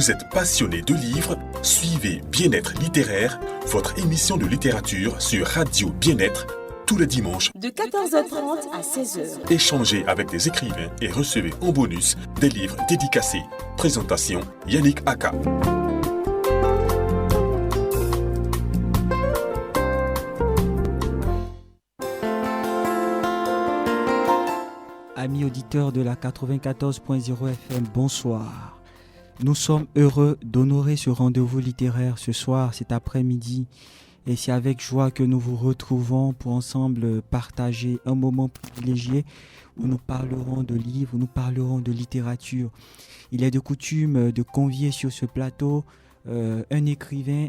Vous êtes passionné de livres? Suivez Bien-être littéraire, votre émission de littérature sur Radio Bien-être, tous les dimanches de 14h30 à 16h. Échangez avec des écrivains et recevez en bonus des livres dédicacés. Présentation Yannick Aka. Amis auditeurs de la 94.0 FM, bonsoir. Nous sommes heureux d'honorer ce rendez-vous littéraire ce soir, cet après-midi. Et c'est avec joie que nous vous retrouvons pour ensemble partager un moment privilégié où nous parlerons de livres, où nous parlerons de littérature. Il est de coutume de convier sur ce plateau un écrivain.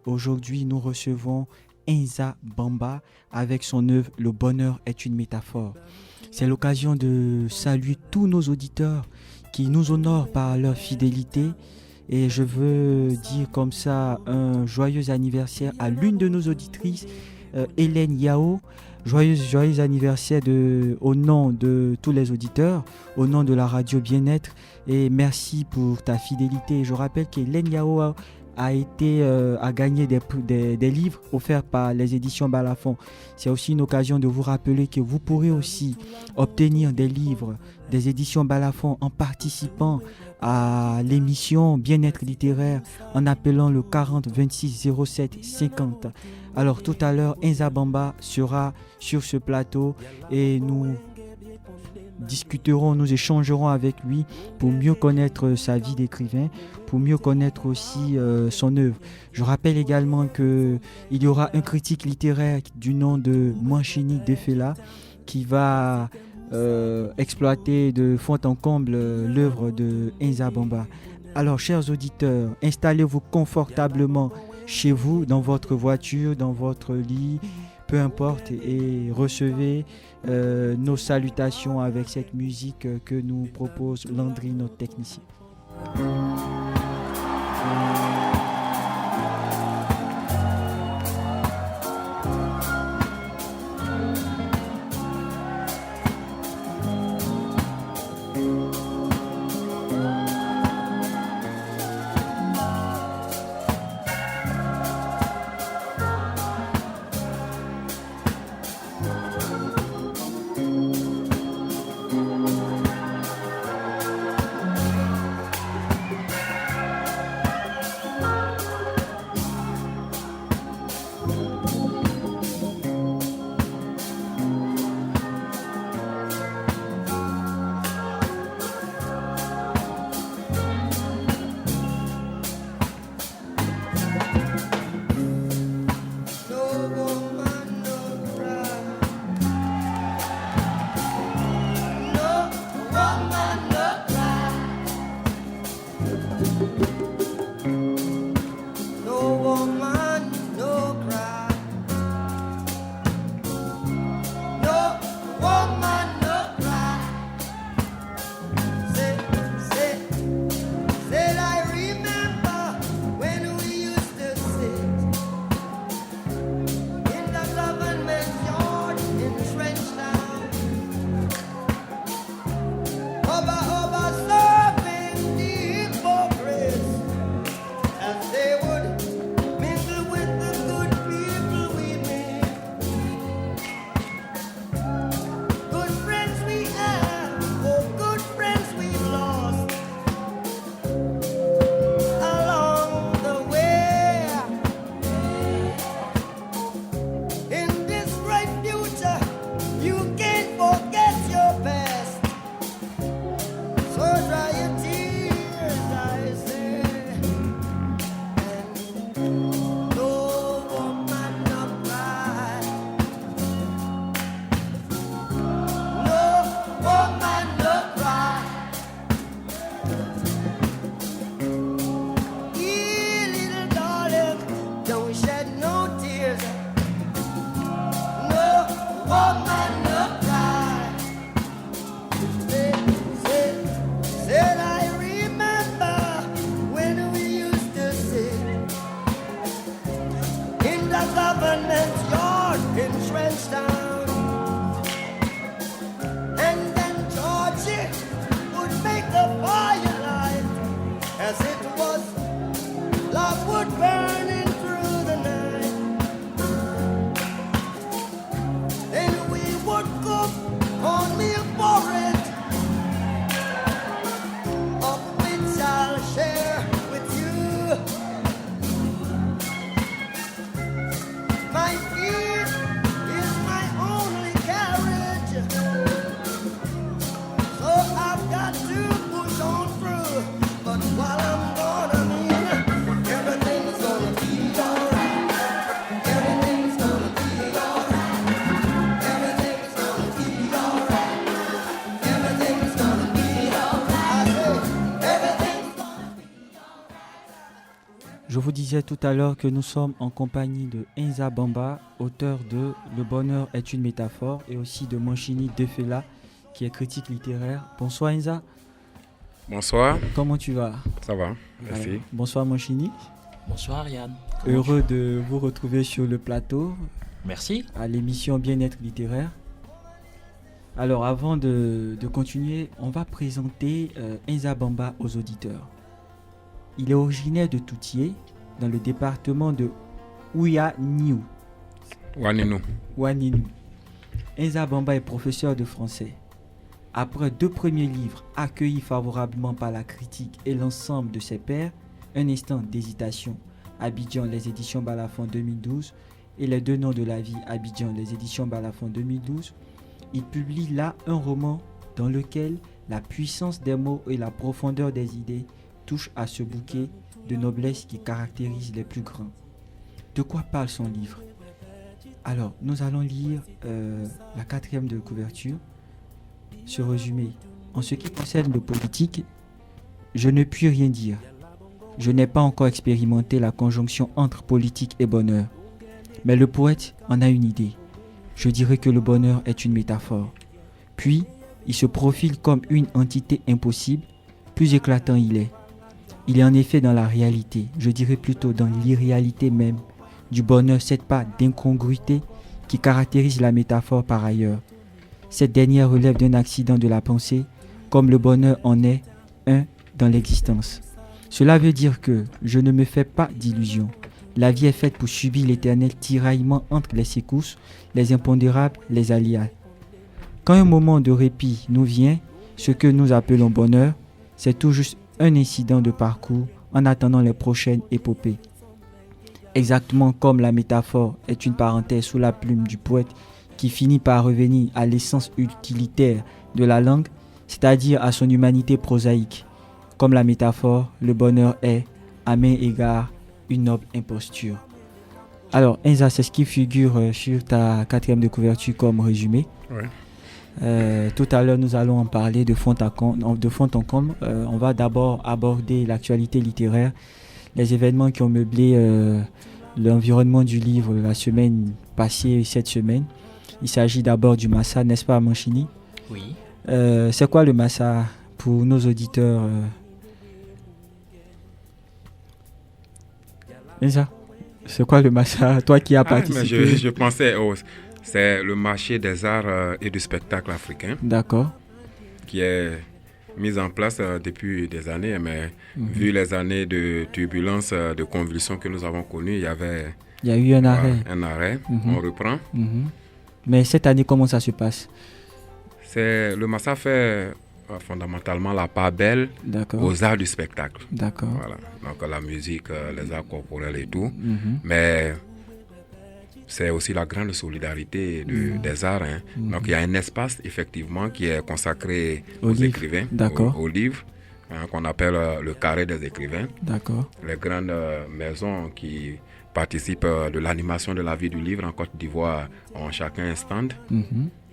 Aujourd'hui, nous recevons Nza Bamba avec son œuvre « Le bonheur est une métaphore ». C'est l'occasion de saluer tous nos auditeurs qui nous honorent par leur fidélité. Et je veux dire comme ça un joyeux anniversaire à l'une de nos auditrices, Hélène Yao. Joyeux anniversaire au nom de tous les auditeurs, au nom de la radio Bien-être. Et merci pour ta fidélité. Je rappelle qu'Hélène Yao a gagné des livres offerts par les éditions Balafon. C'est aussi une occasion de vous rappeler que vous pourrez aussi obtenir des livres des éditions Balafon en participant à l'émission Bien-être littéraire en appelant le 40 26 07 50. Alors tout à l'heure, Nza Bamba sera sur ce plateau et nous discuterons, nous échangerons avec lui pour mieux connaître sa vie d'écrivain, pour mieux connaître aussi son œuvre. Je rappelle également qu'il y aura un critique littéraire du nom de Manchini Defela qui va exploiter de fond en comble l'œuvre de Nza Bamba. Alors, chers auditeurs, installez-vous confortablement chez vous, dans votre voiture, dans votre lit, peu importe, et recevez nos salutations avec cette musique que nous propose Landry, notre technicien. Je vous disais tout à l'heure que nous sommes en compagnie de Enza Bamba, auteur de Le bonheur est une métaphore, et aussi de Manchini Defela, qui est critique littéraire. Bonsoir Enza. Bonsoir. Comment tu vas? Ça va, merci. Bonsoir Manchini. Bonsoir Yann. Heureux de vous retrouver sur le plateau. Merci. À l'émission Bien-être littéraire. Alors avant de continuer, on va présenter Enza Bamba aux auditeurs. Il est originaire de Toutié, dans le département de Ouya-Niou. Ouaninou. Enza Bamba est professeur de français. Après 2 premiers livres accueillis favorablement par la critique et l'ensemble de ses pairs, Un instant d'hésitation, Abidjan, les éditions Balafon 2012, et Les 2 noms de la vie, Abidjan, les éditions Balafon 2012, il publie là un roman dans lequel la puissance des mots et la profondeur des idées touchent à ce bouquet de noblesse qui caractérise les plus grands. De quoi parle son livre? Alors, nous allons lire la 4e de couverture. Ce résumé. En ce qui concerne le politique, je ne puis rien dire. Je n'ai pas encore expérimenté la conjonction entre politique et bonheur. Mais le poète en a une idée. Je dirais que le bonheur est une métaphore. Puis, il se profile comme une entité impossible, plus éclatant il est. Il est en effet dans la réalité, je dirais plutôt dans l'irréalité même, du bonheur, cette part d'incongruité qui caractérise la métaphore par ailleurs. Cette dernière relève d'un accident de la pensée, comme le bonheur en est un dans l'existence. Cela veut dire que je ne me fais pas d'illusions. La vie est faite pour subir l'éternel tiraillement entre les secousses, les impondérables, les aléas. Quand un moment de répit nous vient, ce que nous appelons bonheur, c'est tout juste un incident de parcours en attendant les prochaines épopées. Exactement comme la métaphore est une parenthèse sous la plume du poète qui finit par revenir à l'essence utilitaire de la langue, c'est-à-dire à son humanité prosaïque. Comme la métaphore, le bonheur est, à main égard, une noble imposture. Alors, Enza, c'est ce qui figure sur ta 4e de couverture comme résumé. Ouais. Tout à l'heure, nous allons en parler de fond en comble. On va d'abord aborder l'actualité littéraire, les événements qui ont meublé l'environnement du livre la semaine passée et cette semaine. Il s'agit d'abord du Massa, n'est-ce pas, Manchini? Oui. C'est quoi le Massa pour nos auditeurs? Enza, c'est quoi le Massa? Toi qui as participé. Je pensais, c'est le marché des arts et du spectacle africain. D'accord. Qui est mis en place depuis des années, mais vu les années de turbulence, de convulsions que nous avons connues, il y a eu un arrêt. On reprend. Mais cette année, comment ça se passe? Le Massa fait fondamentalement la part belle aux arts du spectacle. D'accord. Voilà. Donc la musique, les arts corporels et tout. Mais c'est aussi la grande solidarité des arts. Donc il y a un espace effectivement qui est consacré aux écrivains, aux livres, qu'on appelle le carré des écrivains. D'accord. Les grandes maisons qui participent de l'animation de la vie du livre en Côte d'Ivoire ont chacun un stand.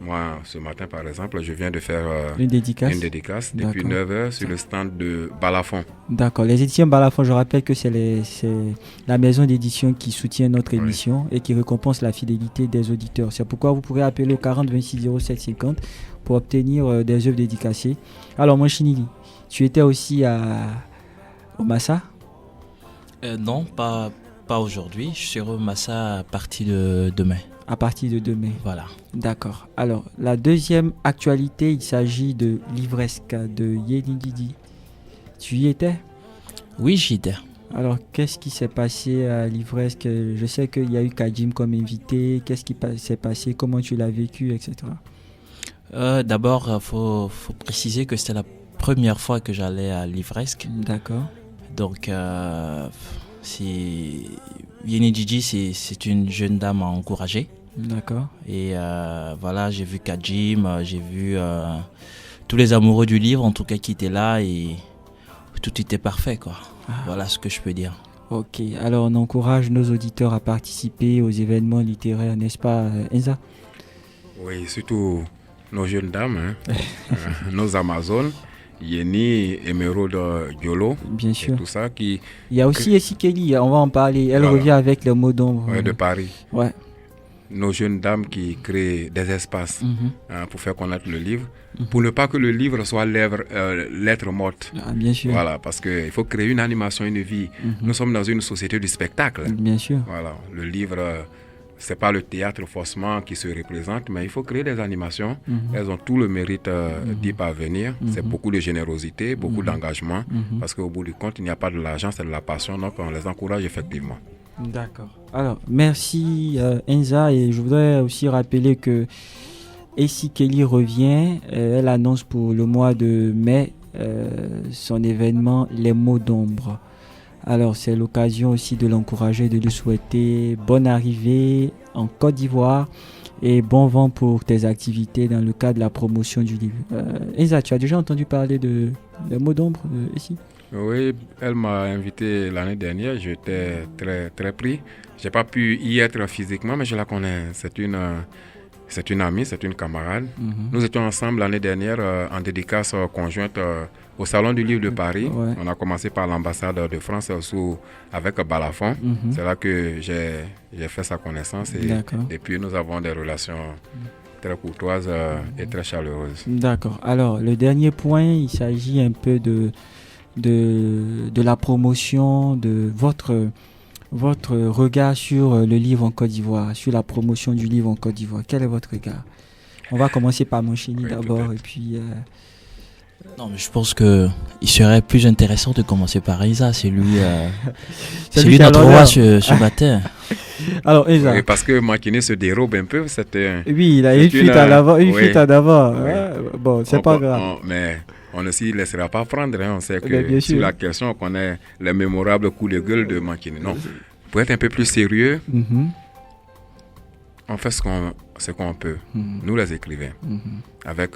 Moi, ce matin, par exemple, je viens de faire une dédicace depuis 9h sur le stand de Balafon. D'accord. Les éditions Balafon, je rappelle que c'est la maison d'édition qui soutient notre émission et qui récompense la fidélité des auditeurs. C'est pourquoi vous pourrez appeler au 40 26 07 50 pour obtenir des œuvres dédicacées. Alors, Manchini, tu étais aussi au Massa? Non, pas aujourd'hui. Je serai au Massa à partir de demain. À partir de demain. Voilà. D'accord. Alors, la deuxième actualité, il s'agit de Livresque de Yeni Didi. Tu y étais? Oui, j'y étais. Alors, qu'est-ce qui s'est passé à Livresque? Je sais qu'il y a eu Kajim comme invité. Qu'est-ce qui s'est passé? Comment tu l'as vécu, etc. D'abord, faut préciser que c'était la première fois que j'allais à Livresque. D'accord. Donc, Yeni Didi, c'est une jeune dame à encourager. D'accord. Et voilà, j'ai vu Kajim, j'ai vu tous les amoureux du livre, en tout cas, qui étaient là et tout était parfait, quoi. Voilà ce que je peux dire. Ok, alors on encourage nos auditeurs à participer aux événements littéraires, n'est-ce pas, Enza? Oui, surtout nos jeunes dames, nos Amazones. Yeni, Emeraude Diolo, Bien sûr. et tout ça qui... Il y a aussi Essie Kelly, on va en parler. Elle Voilà. revient avec les mots d'ombre. Ouais, de Paris. Ouais. Nos jeunes dames qui créent des espaces Mhm. pour faire connaître le livre, pour ne pas que le livre soit lettre morte. Ah, bien sûr. Voilà, parce qu'il faut créer une animation, une vie. Nous sommes dans une société du spectacle. Bien sûr. Voilà, le livre, c'est pas le théâtre forcément qui se représente, mais il faut créer des animations. Elles ont tout le mérite d'y parvenir. C'est beaucoup de générosité, beaucoup d'engagement, parce qu'au bout du compte, il n'y a pas de l'argent, c'est de la passion, donc on les encourage effectivement. D'accord. Alors, merci Enza, et je voudrais aussi rappeler que Essie Kelly revient. Elle annonce pour le mois de mai son événement Les mots d'ombre. Alors, c'est l'occasion aussi de l'encourager, de lui souhaiter bonne arrivée en Côte d'Ivoire et bon vent pour tes activités dans le cadre de la promotion du livre. Enza, tu as déjà entendu parler de Les mots d'ombre ici? Oui, elle m'a invité l'année dernière, j'étais très, très pris. Je n'ai pas pu y être physiquement, mais je la connais. C'est une amie, c'est une camarade. Nous étions ensemble l'année dernière en dédicace conjointe au Salon du Livre de Paris. Ouais. On a commencé par l'ambassade de France avec Balafon. C'est là que j'ai fait sa connaissance et D'accord. depuis nous avons des relations très courtoises et très chaleureuses. D'accord. Alors, le dernier point, il s'agit un peu de la promotion, de votre regard sur le livre en Côte d'Ivoire, sur la promotion du livre en Côte d'Ivoire. Quel est votre regard? On va commencer par Monchini d'abord, peut-être. et puis... Non, mais je pense qu'il serait plus intéressant de commencer par Isa. C'est lui, C'est c'est lui lui qui a notre l'honneur. roi ce matin. Alors, Enza. Oui, parce que Makini se dérobe un peu, c'était... Oui, il a c'est une fuite en avant, une oui. fuite en avant. Oui. Ouais, bon, c'est pas grave. Mais on ne s'y laissera pas prendre. On sait Mais bien que sûr. sur la question, on connaît les mémorables coups de gueule de Makini. Non, pour être un peu plus sérieux, Mhm, on fait ce qu'on peut, nous les écrivains, mhm. avec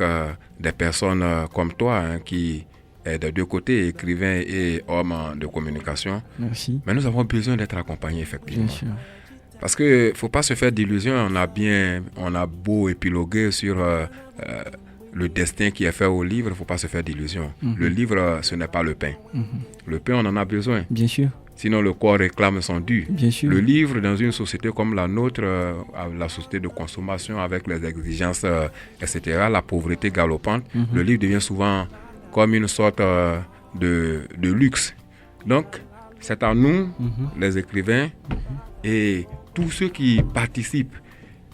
des personnes comme toi qui est des deux côtés, écrivain et homme de communication. Merci. Mais nous avons besoin d'être accompagnés, effectivement. Bien sûr. Parce qu'il ne faut pas se faire d'illusions. On a beau épiloguer sur le destin qui est fait au livre, il ne faut pas se faire d'illusions. Le livre, ce n'est pas le pain. Le pain, on en a besoin. Bien sûr. Sinon, le corps réclame son dû. Bien sûr. Le livre, dans une société comme la nôtre, la société de consommation avec les exigences, etc., la pauvreté galopante, le livre devient souvent comme une sorte de luxe. Donc, c'est à nous, les écrivains, et tous ceux qui participent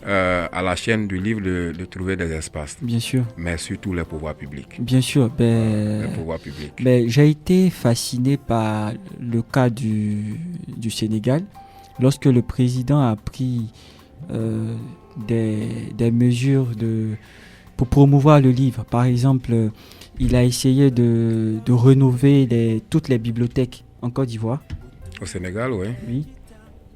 à la chaîne du livre de trouver des espaces. Bien sûr. Mais surtout les pouvoirs publics. Bien sûr. Les pouvoirs publics. J'ai été fasciné par le cas du Sénégal. Lorsque le président a pris des mesures pour promouvoir le livre. Par exemple, il a essayé de rénover toutes les bibliothèques en Côte d'Ivoire. Au Sénégal, oui. Oui.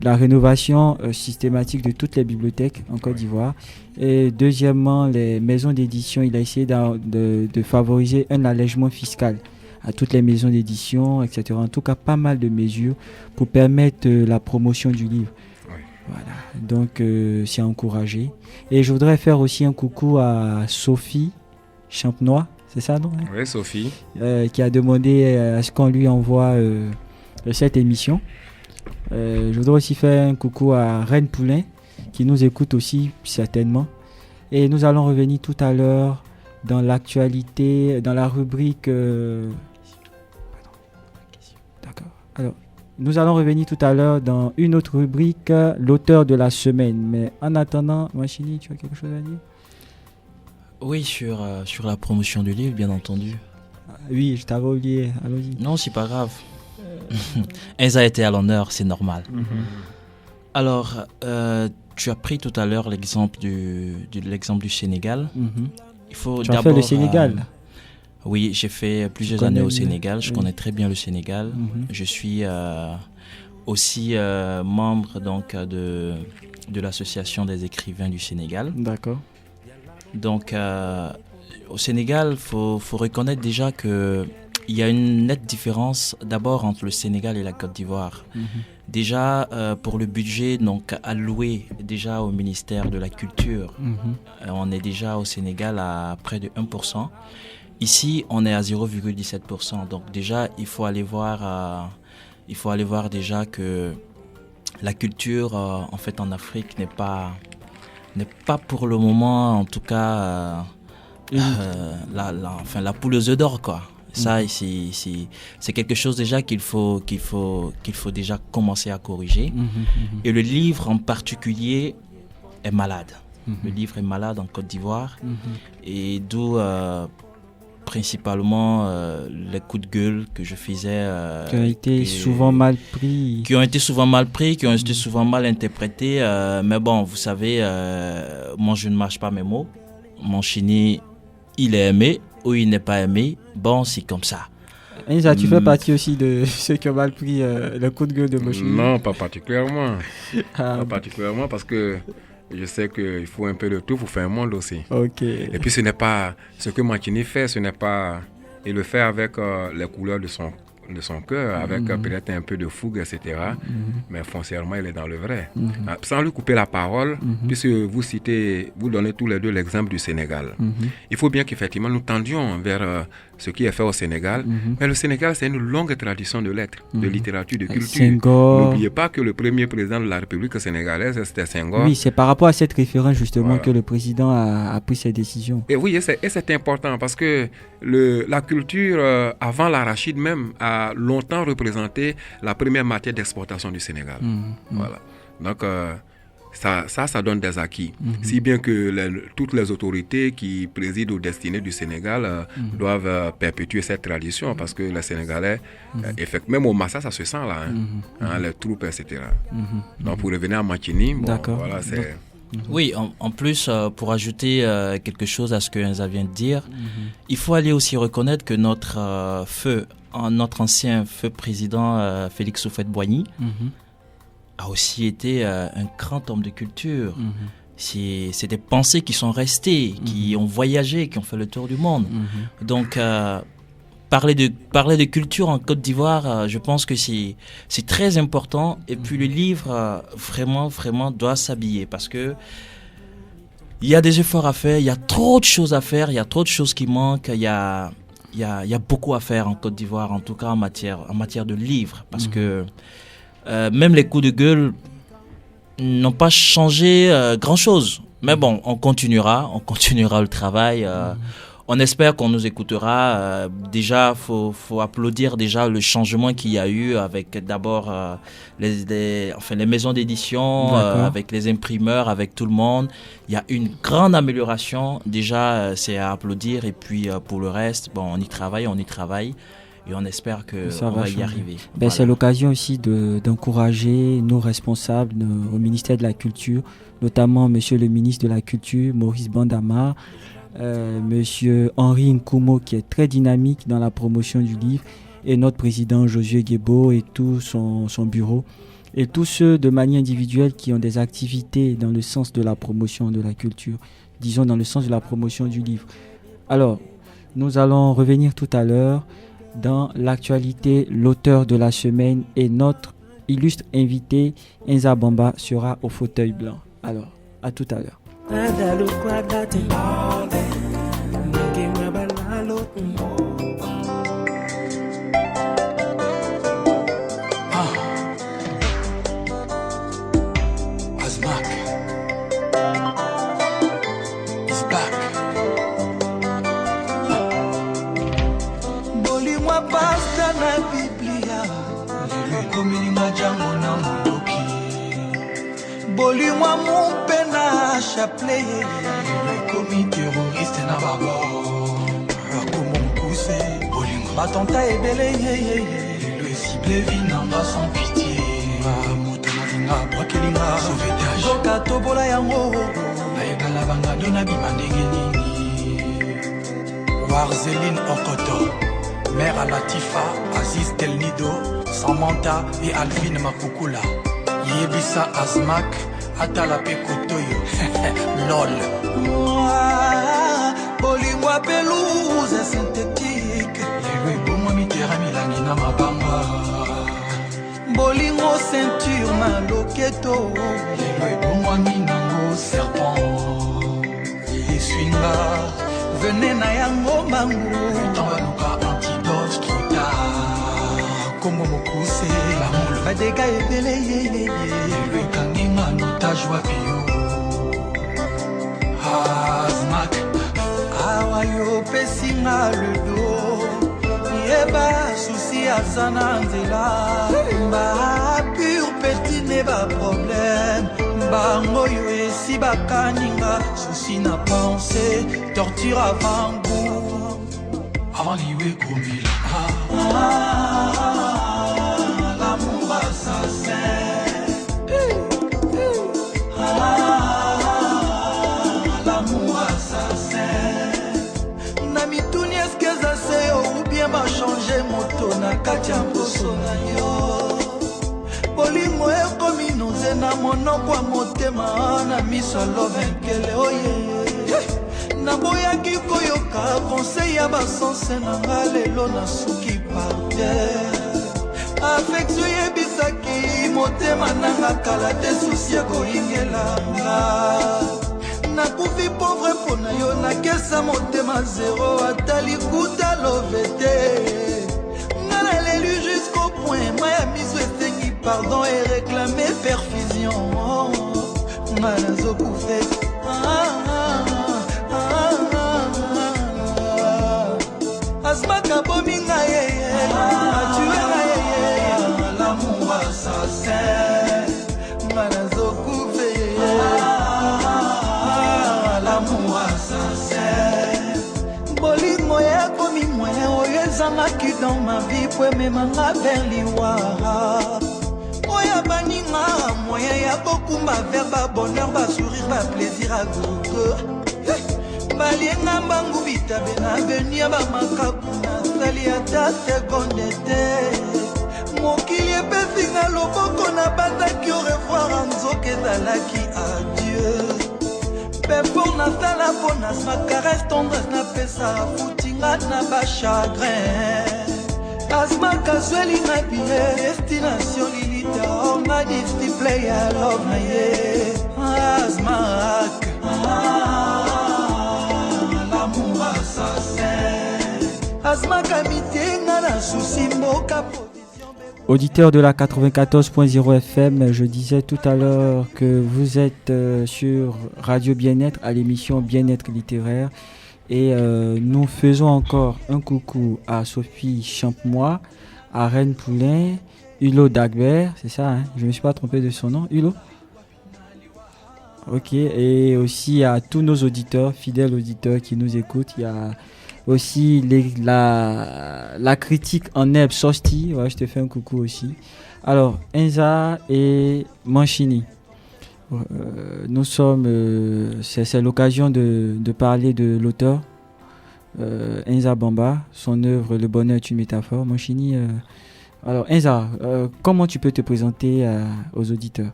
La rénovation systématique de toutes les bibliothèques en Côte d'Ivoire. Et deuxièmement, les maisons d'édition, il a essayé de favoriser un allègement fiscal à toutes les maisons d'édition, etc. En tout cas, pas mal de mesures pour permettre la promotion du livre. Oui. Voilà, donc c'est encouragé. Et je voudrais faire aussi un coucou à Sophie Champenois, c'est ça, non? Oui, Sophie. Qui a demandé à ce qu'on lui envoie cette émission. Je voudrais aussi faire un coucou à Reine Poulain qui nous écoute aussi certainement. Et nous allons revenir tout à l'heure dans l'actualité, dans la rubrique... D'accord. Alors, nous allons revenir tout à l'heure dans une autre rubrique, l'auteur de la semaine. Mais en attendant, Machini, tu as quelque chose à dire? Oui, sur la promotion du livre, bien entendu. Oui, je t'avais oublié. Allons-y. Non, c'est pas grave. Enza était à l'honneur, c'est normal. Alors, tu as pris tout à l'heure l'exemple du Sénégal. Il faut Tu as fait le Sénégal? Oui, j'ai fait plusieurs connais années au le- Sénégal. Je oui. connais très bien le Sénégal. Je suis aussi membre donc de l'association des écrivains du Sénégal. D'accord. Donc, au Sénégal, il faut reconnaître déjà qu'il y a une nette différence d'abord entre le Sénégal et la Côte d'Ivoire. Déjà, pour le budget donc, alloué déjà au ministère de la Culture, on est déjà au Sénégal à près de 1%. Ici, on est à 0,17%. Donc déjà, il faut aller voir déjà que la culture, en fait, en Afrique n'est pas pour le moment, en tout cas, la poule aux œufs d'or, quoi. Ça, c'est quelque chose déjà qu'il faut déjà commencer à corriger. Et le livre en particulier est malade. Le livre est malade en Côte d'Ivoire. Et d'où principalement les coups de gueule que je faisais. Qui ont été souvent mal pris. Qui ont été souvent mal pris, qui ont été souvent mal interprétés. Mais bon, vous savez, moi je ne mâche pas mes mots. Mon chéni, il est aimé ou il n'est pas aimé. Bon, c'est comme ça. Enza, tu fais partie aussi de ceux qui ont mal pris le coup de gueule de mon chéni? Non, pas particulièrement. Pas particulièrement parce que je sais qu'il faut un peu de tout pour faire un monde aussi. Ok. Et puis ce n'est pas ce que Mancini fait, ce n'est pas... Il le fait avec les couleurs de son cœur, avec peut-être un peu de fougue, etc. Mais foncièrement, il est dans le vrai. Sans lui couper la parole, puisque vous donnez tous les deux l'exemple du Sénégal. Il faut bien qu'effectivement nous tendions vers ce qui est fait au Sénégal. Mais le Sénégal, c'est une longue tradition de lettres, de littérature, de culture. Senghor. N'oubliez pas que le premier président de la République sénégalaise, c'était Senghor. Oui, c'est par rapport à cette référence justement que le président a pris ses décisions. Et oui, et c'est important parce que la culture, avant l'arachide même, a longtemps représenté la première matière d'exportation du Sénégal. Voilà. Donc, ça donne des acquis. Si bien que toutes les autorités qui président aux destinées du Sénégal doivent perpétuer cette tradition parce que les Sénégalais, même au Massa, ça se sent là, les troupes, etc. Donc, pour revenir à Mancini, voilà, c'est... Oui, en plus, pour ajouter quelque chose à ce que Enza vient de dire, il faut aller aussi reconnaître que notre ancien feu président Félix Houphouët-Boigny a aussi été un grand homme de culture. C'est des pensées qui sont restées, qui ont voyagé, qui ont fait le tour du monde. Donc, parler de culture en Côte d'Ivoire, je pense que c'est très important. Et puis le livre, vraiment doit s'habiller parce que il y a des efforts à faire, il y a trop de choses à faire, il y a trop de choses qui manquent, il y a beaucoup à faire en Côte d'Ivoire, en tout cas en matière de livres. Parce que même les coups de gueule n'ont pas changé grand-chose. Mais bon, on continuera le travail. On espère qu'on nous écoutera. Déjà, faut applaudir déjà le changement qu'il y a eu avec d'abord les maisons d'édition, avec les imprimeurs, avec tout le monde. Il y a une grande amélioration. Déjà, c'est à applaudir. Et puis, pour le reste, on y travaille. Et on espère qu'on va y arriver. Voilà. C'est l'occasion aussi d'encourager nos responsables au ministère de la Culture, notamment Monsieur le ministre de la Culture, Maurice Bandama, Monsieur Henri Nkumo, qui est très dynamique dans la promotion du livre, et notre président Josué Guébo et tout son bureau, et tous ceux de manière individuelle qui ont des activités dans le sens de la promotion de la culture, disons dans le sens de la promotion du livre. Alors, nous allons revenir tout à l'heure dans l'actualité. L'auteur de la semaine et notre illustre invité, Enza Bamba, sera au fauteuil blanc. Alors, à tout à l'heure. Asmak is back. Bolimwa pasta na Biblia, lelo komininga jango na mundoki. Bolimwa mumpe na chapelet, lelo komi terroriste na babo. Rakomo mkuse, bolimwa batonta ebele lelo cible vinanga sans pitié. Sauvetage Zoka tobola yango Naegala bangado na bimandenge nini Warzeline Okoto Mère Latifa Aziz Del Nido Samantha et Alvin Mapukula Yebisa Asmak Atala Pekotoyo LOL Bolimwa pelouse synthétique Lelo ebomwa mitera milangi na mabanga Bolingo ceinture na loketo Lelo ebongwami nango serpent Eswinga venez na yango mangu Tawaluka antidote trop tard Kongo mokuse L'amour badega ebele ye Le kanginga notage wapio Azmak Awa yo pesinga le do Yeba souci azana nzela Ba pur petit ne ba problème Bango yo esi bakaninga Souci na pensée Torture avant goût Avant liwe komila L'amour assassin L'amour assassin Namituni eske zase yo Ou bien ma changer moto Na katia mposo na yo Bolingo ekomi noze na monoko ya motema Na miso alovenkele oye Naboyaki koyoka conseil ya basanse na nga lelo nasuki par terre Affection yebisaki motema nanga kala te susi ekoyingelanga Nakufi pauvre mpona yo nakesa motema zero ata likuta love te Nga nalelu jusqu'au point ma ya miso esengi pardon et réclamer perfusion Nga nazokufe Asmaka bominga yeye Atuenga yeye L'amour assassin Manazokufe yeye L'amour assassin Bolingo ekomi moyen Oyo ezangaki dans ma vie Po ememanga vers liwara Oya baninga moyen Ya kokumba vers ba bonheur Ba sourire, ba plaisir à goût Balienga mbangu bitabe na veni ya bamakaku na sali ata seconde te Mokili epesinga loboko na bataki au revoir Nzoka ezalaki adieu Pefor na sala po na sa caresse tendresse na pesa Futinga na ba chagrin Asmaka zweli na billet Destination lilita Onga display ya love na ye Asmaka Auditeur de la 94.0 FM, je disais tout à l'heure que vous êtes sur Radio Bien-être à l'émission Bien-être littéraire et nous faisons encore un coucou à Sophie Champemois, à Reine Poulain, Hulot Dagbert, c'est ça, hein? Je ne me suis pas trompé de son nom, Hulot. Ok, et aussi à tous nos auditeurs, fidèles auditeurs qui nous écoutent. Il y a aussi la critique en Neb Sosti, ouais, je te fais un coucou aussi. Alors, Enza et Manchini, nous sommes, c'est l'occasion de parler de l'auteur, Enza Bamba, son œuvre Le bonheur est une métaphore. Manchini, alors Enza, comment tu peux te présenter aux auditeurs?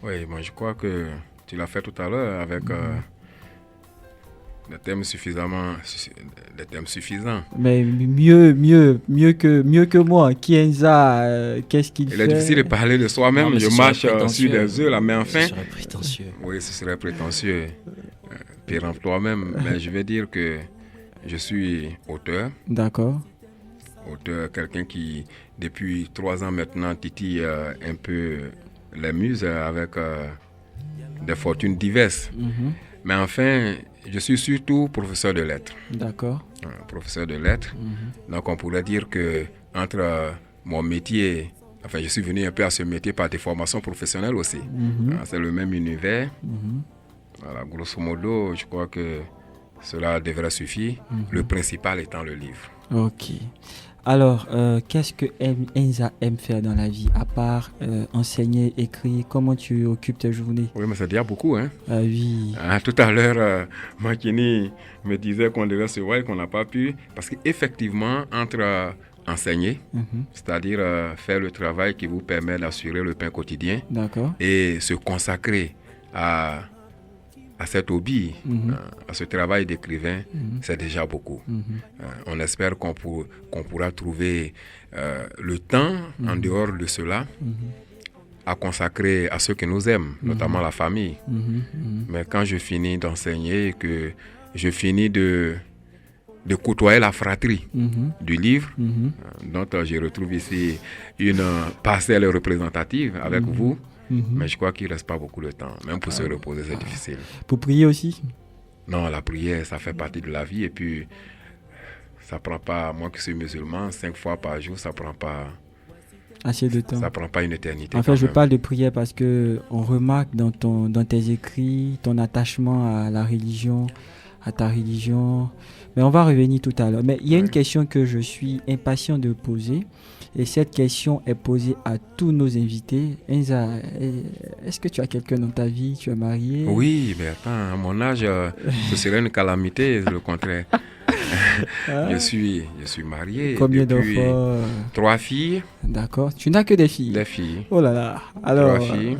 Oui, moi je crois que tu l'as fait tout à l'heure avec des thèmes suffisants. Mais mieux que moi. Qui Enza, qu'est-ce qu'il fait? Il est difficile de parler de soi-même. Je marche sur des œufs là, mais enfin. Ce serait prétentieux. Oui, ce serait prétentieux. Pérempte toi-même. Mais je vais dire que je suis auteur. D'accord. Auteur, quelqu'un qui depuis 3 ans maintenant titille un peu les muses avec des fortunes diverses. Mm-hmm. Mais enfin, je suis surtout professeur de lettres. D'accord. Professeur de lettres. Mm-hmm. Donc on pourrait dire que entre mon métier, enfin je suis venu un peu à ce métier par des formations professionnelles aussi. Mm-hmm. C'est le même univers. Mm-hmm. Voilà, grosso modo, je crois que cela devrait suffire. Mm-hmm. Le principal étant le livre. Ok. Alors, qu'est-ce que Enza aime faire dans la vie, à part enseigner, écrire? Comment tu occupes tes journées? Oui, mais ça dit beaucoup, hein? Ah oui. Tout à l'heure, Makini me disait qu'on devait se voir et qu'on n'a pas pu. Parce qu'effectivement, entre enseigner, c'est-à-dire faire le travail qui vous permet d'assurer le pain quotidien, d'accord, et se consacrer à cet hobby, à ce travail d'écrivain, c'est déjà beaucoup. On espère qu'on pourra trouver le temps, en dehors de cela, à consacrer à ceux qui nous aiment, notamment la famille. Mais quand je finis d'enseigner, que je finis de de côtoyer la fratrie du livre, dont je retrouve ici une parcelle représentative avec vous, mais je crois qu'il ne reste pas beaucoup de temps. Même pour se reposer, c'est difficile. Pour prier aussi? Non, la prière, ça fait partie de la vie. Et puis, ça prend pas, moi qui suis musulman, 5 fois par jour, ça prend pas... Assez de temps. Ça prend pas une éternité. En fait, je parle de prière parce que on remarque dans tes écrits ton attachement à la religion, à ta religion. Mais on va revenir tout à l'heure. Mais il y a une question que je suis impatient de poser. Et cette question est posée à tous nos invités. Enza, est-ce que tu as quelqu'un dans ta vie? Tu es marié? Oui, mais attends, à mon âge, ce serait une calamité, le contraire. Je suis marié. Combien d'enfants? 3 filles. D'accord. Tu n'as que des filles? Des filles. Oh là là. Alors, 3 filles.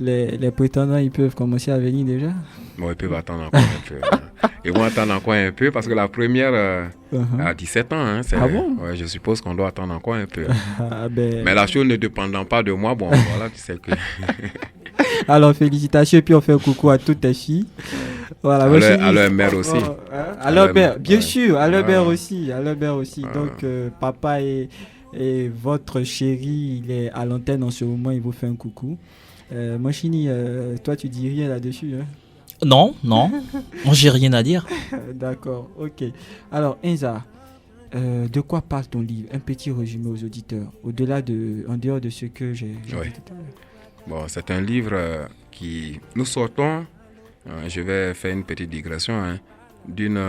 Les prétendants, ils peuvent commencer à venir déjà? Bon, ils peuvent attendre encore un peu. Ils vont attendre encore un peu parce que la première a 17 ans. Hein, ah bon? Ouais, je suppose qu'on doit attendre encore un peu. Ben... Mais la chose ne dépendant pas de moi, bon, voilà, tu sais que... Alors, félicitations et puis on fait un coucou à toutes tes filles. Voilà, à leur mère aussi. À leur mère, bien sûr, à leur mère aussi. À leur mère aussi. Donc, papa et votre chéri, il est à l'antenne en ce moment, il vous fait un coucou. Moshini, toi, tu dis rien là-dessus, hein? Non, j'ai rien à dire. D'accord, ok. Alors, Enza, de quoi parle ton livre? Un petit résumé aux auditeurs, en dehors de ce que j'ai dit tout à l'heure. Bon, c'est un livre qui... Nous sortons, je vais faire une petite digression, d'une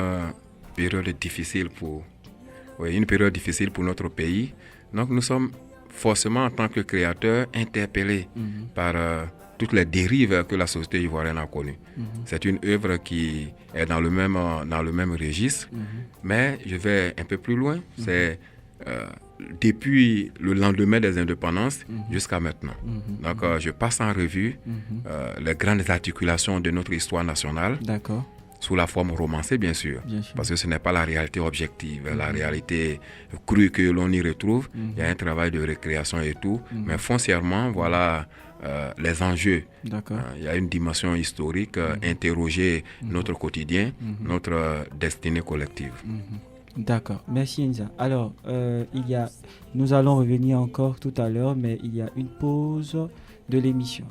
période difficile pour notre pays. Donc, nous sommes forcément, en tant que créateurs, interpellés par toutes les dérives que la société ivoirienne a connues. C'est une œuvre qui est dans le même registre, mais je vais un peu plus loin. C'est depuis le lendemain des indépendances jusqu'à maintenant. Donc, je passe en revue les grandes articulations de notre histoire nationale. D'accord. Sous la forme romancée, bien sûr, parce que ce n'est pas la réalité objective, la réalité crue que l'on y retrouve. Il y a un travail de récréation et tout, mais foncièrement, voilà les enjeux. Il y a une dimension historique, interroger notre quotidien, notre destinée collective. D'accord, merci Enza. Alors, nous allons revenir encore tout à l'heure, mais il y a une pause de l'émission.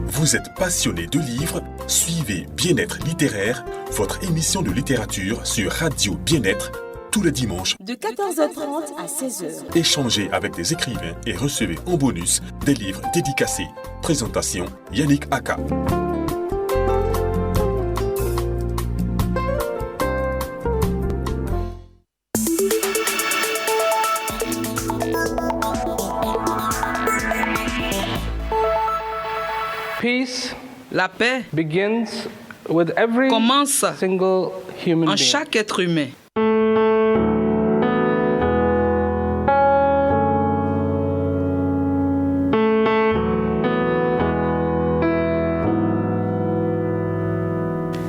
Vous êtes passionné de livres? Suivez Bien-être littéraire, votre émission de littérature sur Radio Bien-être, tous les dimanches de 14h30 à 16h. Échangez avec des écrivains et recevez en bonus des livres dédicacés. Présentation Yannick Aka. Peace, la paix begins with every commence single human en being. chaque être humain.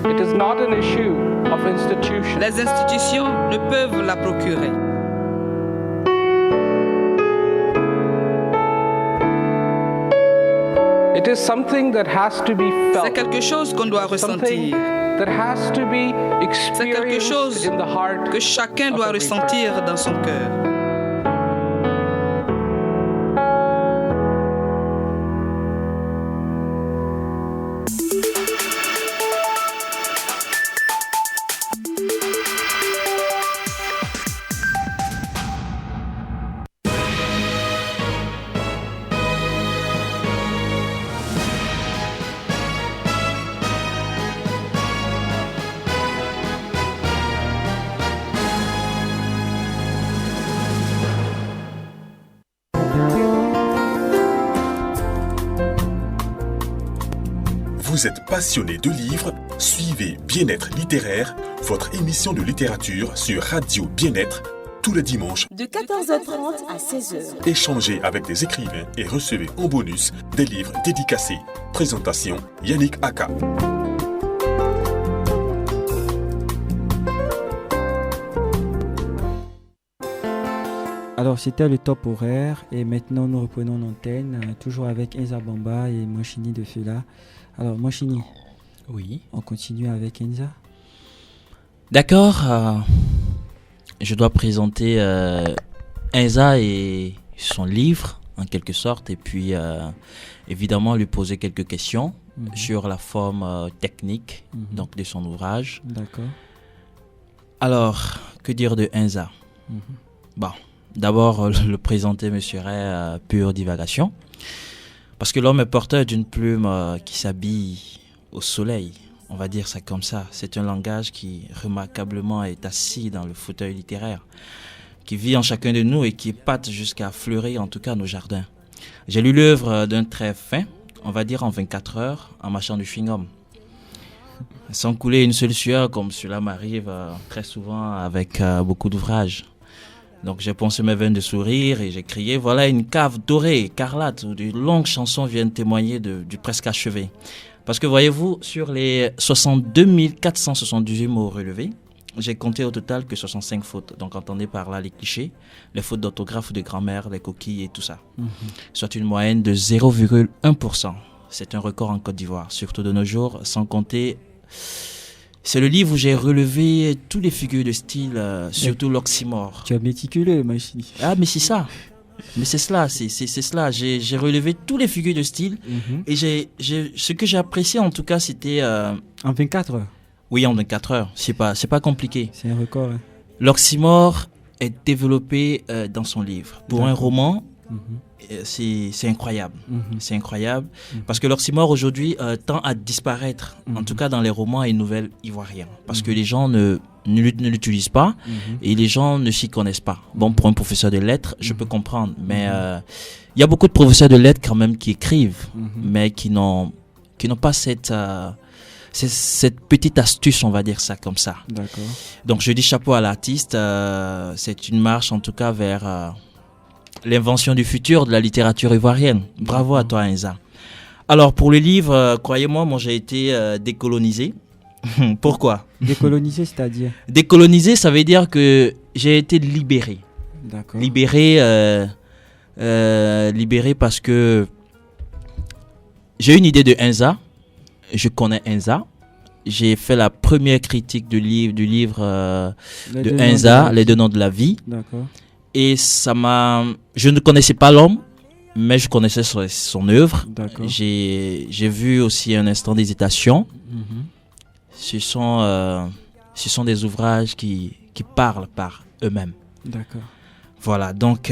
It is not an issue of institutions. Les institutions ne peuvent la procurer. It is something that has to be felt. C'est quelque chose qu'on doit Something ressentir. that has to be C'est quelque experienced chose in the heart que chacun of doit every ressentir person. dans son cœur. Vous êtes passionné de livres? Suivez Bien-être littéraire, votre émission de littérature sur Radio Bien-être, tous les dimanches de 14h30 à 16h. Échangez avec des écrivains et recevez en bonus des livres dédicacés. Présentation Yannick Aka. Alors, c'était le top horaire et maintenant nous reprenons l'antenne, toujours avec Enza Bamba et Moshini de Fela. Alors, Moshini, Oui. on continue avec Enza. D'accord. Je dois présenter Enza et son livre, en quelque sorte, et puis évidemment lui poser quelques questions sur la forme technique donc de son ouvrage. D'accord. Alors, que dire de Enza? Bon, d'abord, le présenter me serait pure divagation, parce que l'homme est porteur d'une plume qui s'habille au soleil, on va dire ça comme ça. C'est un langage qui, remarquablement, est assis dans le fauteuil littéraire, qui vit en chacun de nous et qui épate jusqu'à fleurir, en tout cas, nos jardins. J'ai lu l'œuvre d'un trait fin, on va dire en 24 heures, en mâchant du chewing-gum, sans couler une seule sueur, comme cela m'arrive très souvent avec beaucoup d'ouvrages. Donc j'ai poncé mes veines de sourire et j'ai crié « Voilà une cave dorée, écarlate, où de longues chansons viennent témoigner du presque achevé. » Parce que voyez-vous, sur les 62 478 mots relevés, j'ai compté au total que 65 fautes. Donc entendez par là les clichés, les fautes d'orthographe, de grammaire, les coquilles et tout ça. Soit une moyenne de 0,1%. C'est un record en Côte d'Ivoire, surtout de nos jours, sans compter... C'est le livre où j'ai relevé tous les figures de style, surtout l'oxymore. Tu as méticuleux, Moshini. Ah, mais c'est ça. Mais c'est cela, c'est cela. J'ai relevé tous les figures de style et ce que j'ai apprécié en tout cas, c'était... En 24 heures. Oui, en 24 heures. C'est pas compliqué. C'est un record. Hein. L'oxymore est développé dans son livre. Pour un roman, c'est incroyable. C'est incroyable parce que l'oxymore aujourd'hui tend à disparaître, en tout cas dans les romans et nouvelles ivoiriens, parce que les gens ne l'utilisent pas et les gens ne s'y connaissent pas. Bon, pour un professeur de lettres, je peux comprendre, mais il y a beaucoup de professeurs de lettres quand même qui écrivent, mais qui n'ont pas cette petite astuce, on va dire ça comme ça. D'accord. Donc je dis chapeau à l'artiste, c'est une marche en tout cas vers l'invention du futur de la littérature ivoirienne. Bravo à toi, Enza. Alors pour le livre, croyez-moi, moi j'ai été décolonisé. Pourquoi? Décolonisé, c'est-à-dire? Décolonisé, ça veut dire que j'ai été libéré. D'accord. Libéré parce que j'ai une idée de Enza. Je connais Enza. J'ai fait la première critique du livre de Enza, Les deux noms de la vie. D'accord. Et je ne connaissais pas l'homme, mais je connaissais son œuvre. D'accord. J'ai vu aussi un instant d'hésitation. Ce sont des ouvrages qui parlent par eux-mêmes. D'accord. Voilà, donc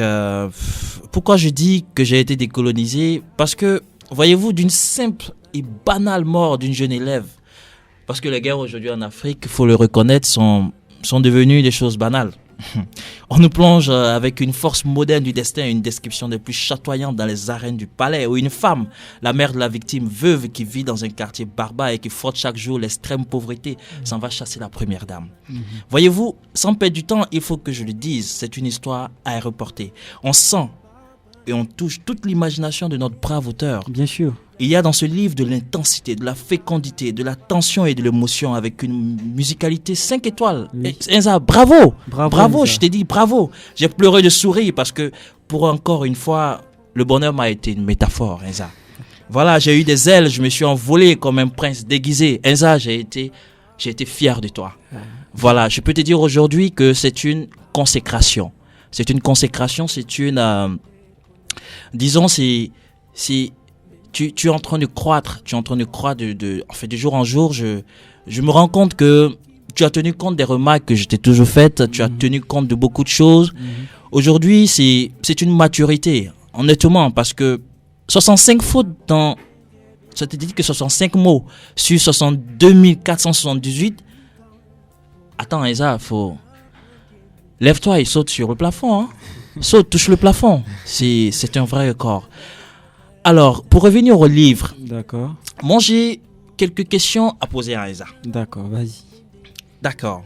pourquoi je dis que j'ai été décolonisé? Parce que, voyez-vous, d'une simple et banale mort d'une jeune élève, parce que les guerres aujourd'hui en Afrique, il faut le reconnaître, sont devenues des choses banales. On nous plonge avec une force moderne du destin, une description des plus chatoyantes dans les arènes du palais, où une femme, la mère de la victime, veuve qui vit dans un quartier barbare et qui frôle chaque jour l'extrême pauvreté, s'en va chasser la première dame. Voyez-vous, sans perdre du temps, il faut que je le dise, c'est une histoire aéroportée. On sent et on touche toute l'imagination de notre brave auteur. Bien sûr. Il y a dans ce livre de l'intensité, de la fécondité, de la tension et de l'émotion avec une musicalité 5 étoiles. Oui. Enza, bravo, Enza. Je t'ai dit bravo. J'ai pleuré de sourire parce que pour encore une fois, le bonheur m'a été une métaphore, Enza. Voilà, j'ai eu des ailes, je me suis envolé comme un prince déguisé. Enza, j'ai été fier de toi. Voilà, je peux te dire aujourd'hui que c'est une consécration. C'est une consécration, c'est une... disons, tu es en train de croître, de jour en jour, je me rends compte que tu as tenu compte des remarques que je t'ai toujours faites, tu as tenu compte de beaucoup de choses. Aujourd'hui, c'est une maturité, honnêtement, parce que 65 fautes ça te dit que 65 mots sur 62 478. Attends, Enza, lève-toi et saute sur le plafond, hein. Saute, touche le plafond. C'est un vrai record. Alors, pour revenir au livre, D'accord. moi j'ai quelques questions à poser à Enza. D'accord, vas-y. D'accord.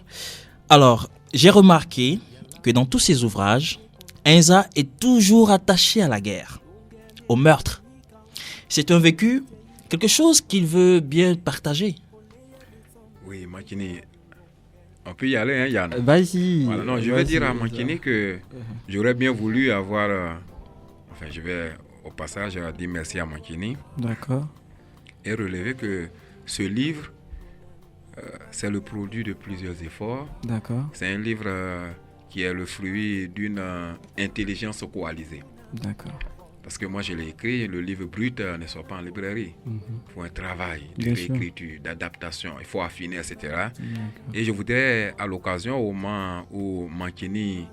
Alors, j'ai remarqué que dans tous ses ouvrages, Enza est toujours attaché à la guerre, au meurtre. C'est un vécu, quelque chose qu'il veut bien partager. Oui, Makini, On peut y aller, hein, Yann. Vas-y. Voilà, non, je vais dire à Mankini que j'aurais bien voulu avoir... enfin, je vais au passage dire merci à Mankini. D'accord. Et relever que ce livre, c'est le produit de plusieurs efforts. D'accord. C'est un livre qui est le fruit d'une intelligence coalisée. D'accord. Parce que moi, je l'ai écrit, le livre brut ne sort pas en librairie. Il faut un travail de réécriture, d'adaptation, il faut affiner, etc. Et je voudrais, à l'occasion, au moment où Mankini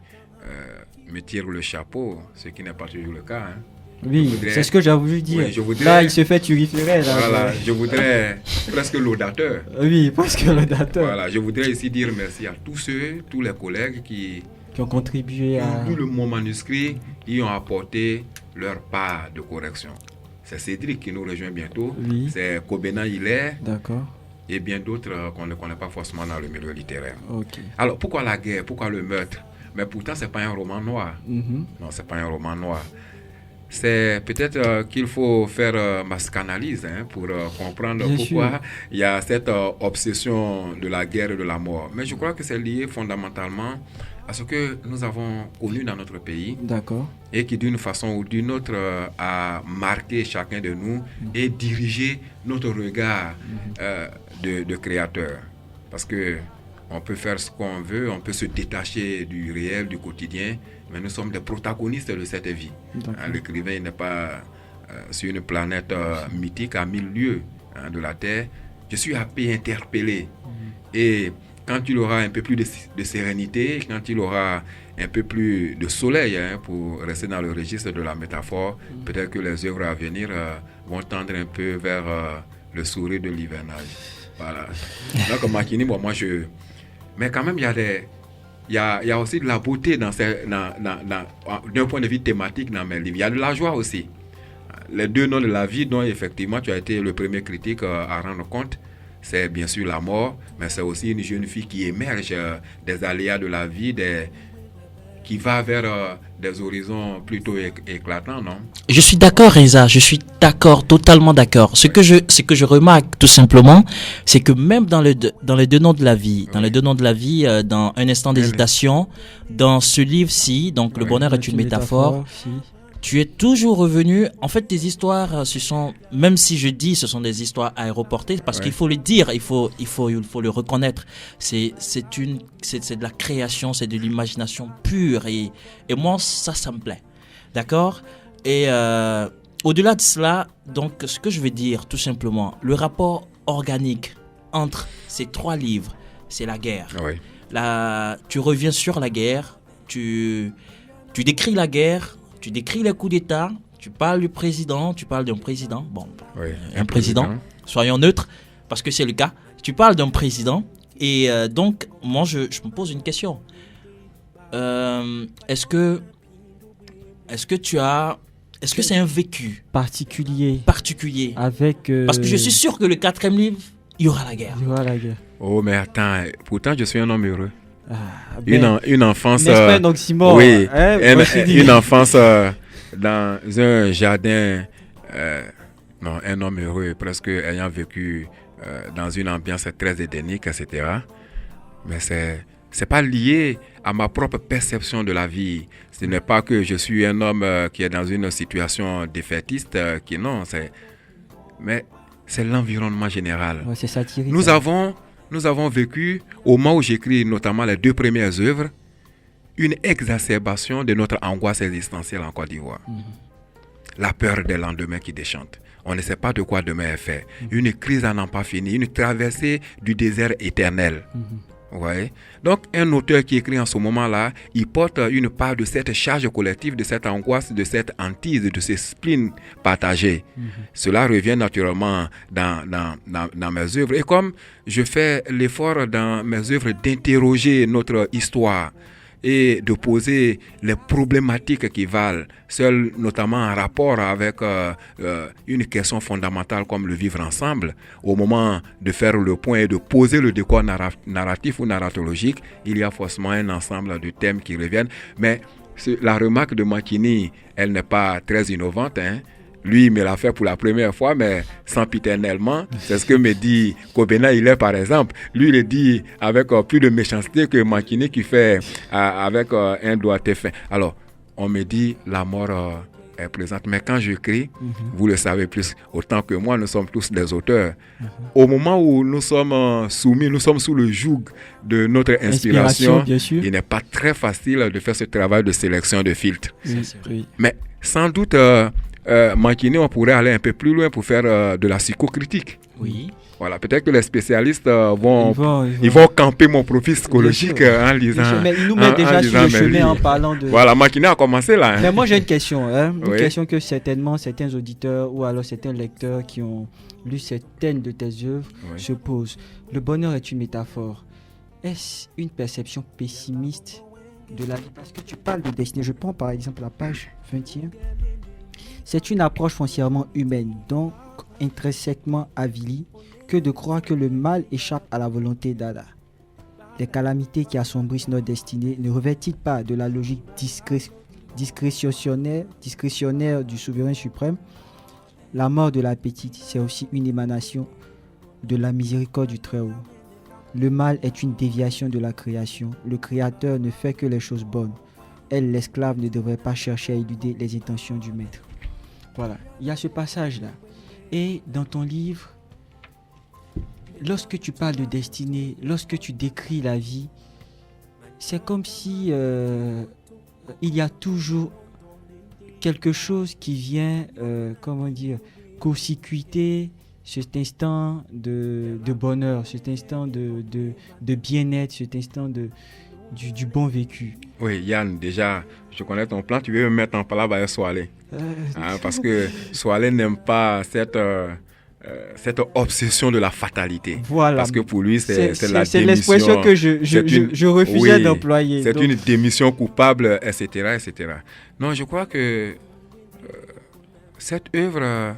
me tire le chapeau, ce qui n'est pas toujours le cas. Hein, oui, c'est ce que j'ai voulu dire. Oui, là, il se fait turiférer. Voilà, je voudrais presque l'audateur. Oui, presque l'audateur. Voilà, je voudrais ici dire merci à tous les collègues qui ont contribué à... Tout le mon manuscrit, ils ont apporté leur part de correction. C'est Cédric qui nous rejoint bientôt. Oui. C'est Kobena Hilaire. D'accord. Et bien d'autres qu'on ne connaît pas forcément dans le milieu littéraire. Okay. Alors, pourquoi la guerre? Pourquoi le meurtre? Mais pourtant, ce n'est pas un roman noir. Non, ce n'est pas un roman noir. C'est peut-être qu'il faut faire ma psychanalyse pour comprendre bien pourquoi sûr. Il y a cette obsession de la guerre et de la mort. Mais je crois que c'est lié fondamentalement à ce que nous avons connu dans notre pays. D'accord. Et qui d'une façon ou d'une autre a marqué chacun de nous et dirigé notre regard de créateur. Parce que on peut faire ce qu'on veut, on peut se détacher du réel, du quotidien, mais nous sommes des protagonistes de cette vie. L'écrivain n'est pas sur une planète mythique à 1000 lieues de la Terre. Je suis happé, interpellé. Et quand il aura un peu plus de sérénité, quand il aura un peu plus de soleil, pour rester dans le registre de la métaphore, peut-être que les œuvres à venir vont tendre un peu vers le sourire de l'hivernage. Voilà. Donc, Mankini, bon, moi, mais quand même, il y a aussi de la beauté d'un point de vue thématique dans mes livres. Il y a de la joie aussi. Les deux noms de la vie dont, effectivement, tu as été le premier critique à rendre compte, c'est bien sûr la mort, mais c'est aussi une jeune fille qui émerge des aléas de la vie, qui va vers des horizons plutôt éclatants, non? Je suis d'accord, Reza, je suis d'accord, totalement d'accord. Ce que je remarque tout simplement, c'est que même dans les deux noms de la vie, dans Un instant d'hésitation, dans ce livre-ci, donc Le bonheur est une métaphore, tu es toujours revenu. En fait, tes histoires, même si je dis ce sont des histoires aéroportées, parce qu'il faut le dire, il faut le reconnaître. C'est de la création, c'est de l'imagination pure. Et moi, ça me plaît. D'accord? Et au-delà de cela, donc, ce que je veux dire, tout simplement, le rapport organique entre ces trois livres, c'est la guerre. Oui. Tu reviens sur la guerre, tu décris la guerre, tu décris les coups d'État, tu parles du président, tu parles d'un président, un président, soyons neutres, parce que c'est le cas. Tu parles d'un président, et donc, moi, je me pose une question. Est-ce que c'est un vécu particulier avec parce que je suis sûr que le 4e livre, il y aura la guerre. Oh, mais attends, pourtant, je suis un homme heureux. Une enfance, n'est-ce pas un oxymore? Oui, une enfance dans un jardin, un homme heureux, presque ayant vécu dans une ambiance très édénique, etc. Mais c'est pas lié à ma propre perception de la vie. Ce n'est pas que je suis un homme qui est dans une situation défaitiste, mais c'est l'environnement général. Ouais, c'est satirique. Nous avons vécu, au moment où j'écris notamment les 2 premières œuvres, une exacerbation de notre angoisse existentielle en Côte d'Ivoire. La peur des lendemains qui déchante. On ne sait pas de quoi demain est fait. Une crise à n'en pas finir, une traversée du désert éternel. Ouais. Donc, un auteur qui écrit en ce moment-là, il porte une part de cette charge collective, de cette angoisse, de cette hantise, de ce spleen partagé. Cela revient naturellement dans mes œuvres. Et comme je fais l'effort dans mes œuvres d'interroger notre histoire et de poser les problématiques qui valent, seules notamment en rapport avec une question fondamentale comme le vivre ensemble, au moment de faire le point et de poser le décor narratif ou narratologique, il y a forcément un ensemble de thèmes qui reviennent. Mais la remarque de Mankini, elle n'est pas très innovante. lui, il me l'a fait pour la première fois, mais sempiternellement. C'est ce que me dit Kobena Ile, par exemple. Lui, il dit avec plus de méchanceté que Makini qui fait avec un doigté fin. Alors, on me dit la mort est présente. Mais quand j'écris, vous le savez plus, autant que moi, nous sommes tous des auteurs. Au moment où nous sommes soumis, nous sommes sous le joug de notre inspiration, bien sûr. Il n'est pas très facile de faire ce travail de sélection de filtres. Oui. Mais sans doute, Makini, on pourrait aller un peu plus loin pour faire de la psychocritique. Oui. Voilà, peut-être que les spécialistes vont camper mon profil psychologique en lisant. Mais ils nous mettent déjà sur le chemin en parlant de. Voilà, Makini a commencé là. Mais moi j'ai une question, une question que certainement certains auditeurs ou alors certains lecteurs qui ont lu certaines de tes œuvres se posent. Le bonheur est une métaphore. Est-ce une perception pessimiste de la vie? Parce que tu parles de destinée. Je prends par exemple la page 21. C'est une approche foncièrement humaine, donc intrinsèquement avilie, que de croire que le mal échappe à la volonté d'Allah. Les calamités qui assombrissent notre destinée ne revêtent-ils pas de la logique discrétionnaire du souverain suprême? La mort de la petite, c'est aussi une émanation de la miséricorde du Très-Haut. Le mal est une déviation de la création. Le Créateur ne fait que les choses bonnes. Elle, l'esclave, ne devrait pas chercher à éluder les intentions du maître. Voilà, il y a ce passage-là. Et dans ton livre, lorsque tu parles de destinée, lorsque tu décris la vie, c'est comme si il y a toujours quelque chose qui vient, court-circuiter cet instant de bonheur, cet instant de bien-être, cet instant du bon vécu. Oui, Yann, déjà, je connais ton plan. Tu veux me mettre en parole avec Soalé. Parce que Soalé n'aime pas cette obsession de la fatalité. Voilà. Parce que pour lui, c'est la démission. C'est l'expression que je refusais d'employer. C'est une démission coupable, etc., etc. Non, je crois que cette œuvre...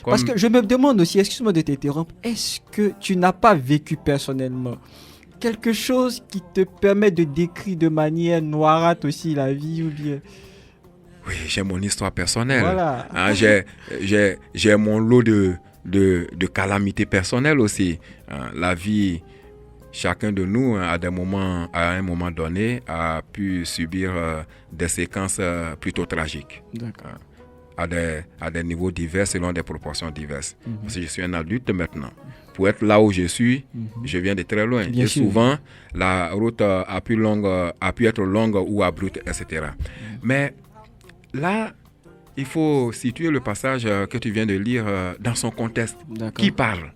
Parce que je me demande aussi, excuse-moi de t'interrompre, est-ce que tu n'as pas vécu personnellement quelque chose qui te permet de décrire de manière noirate aussi la vie ou bien... Oui, j'ai mon histoire personnelle. Voilà. J'ai mon lot de calamités personnelles aussi. La vie, chacun de nous, à un moment donné, a pu subir des séquences plutôt tragiques. D'accord. À des niveaux divers, selon des proportions diverses. Parce que je suis un adulte maintenant. Pour être là où je suis, je viens de très loin. Bien sûr. Souvent, la route a pu être longue ou abrupte, etc. Mais là, il faut situer le passage que tu viens de lire dans son contexte. D'accord. Qui parle?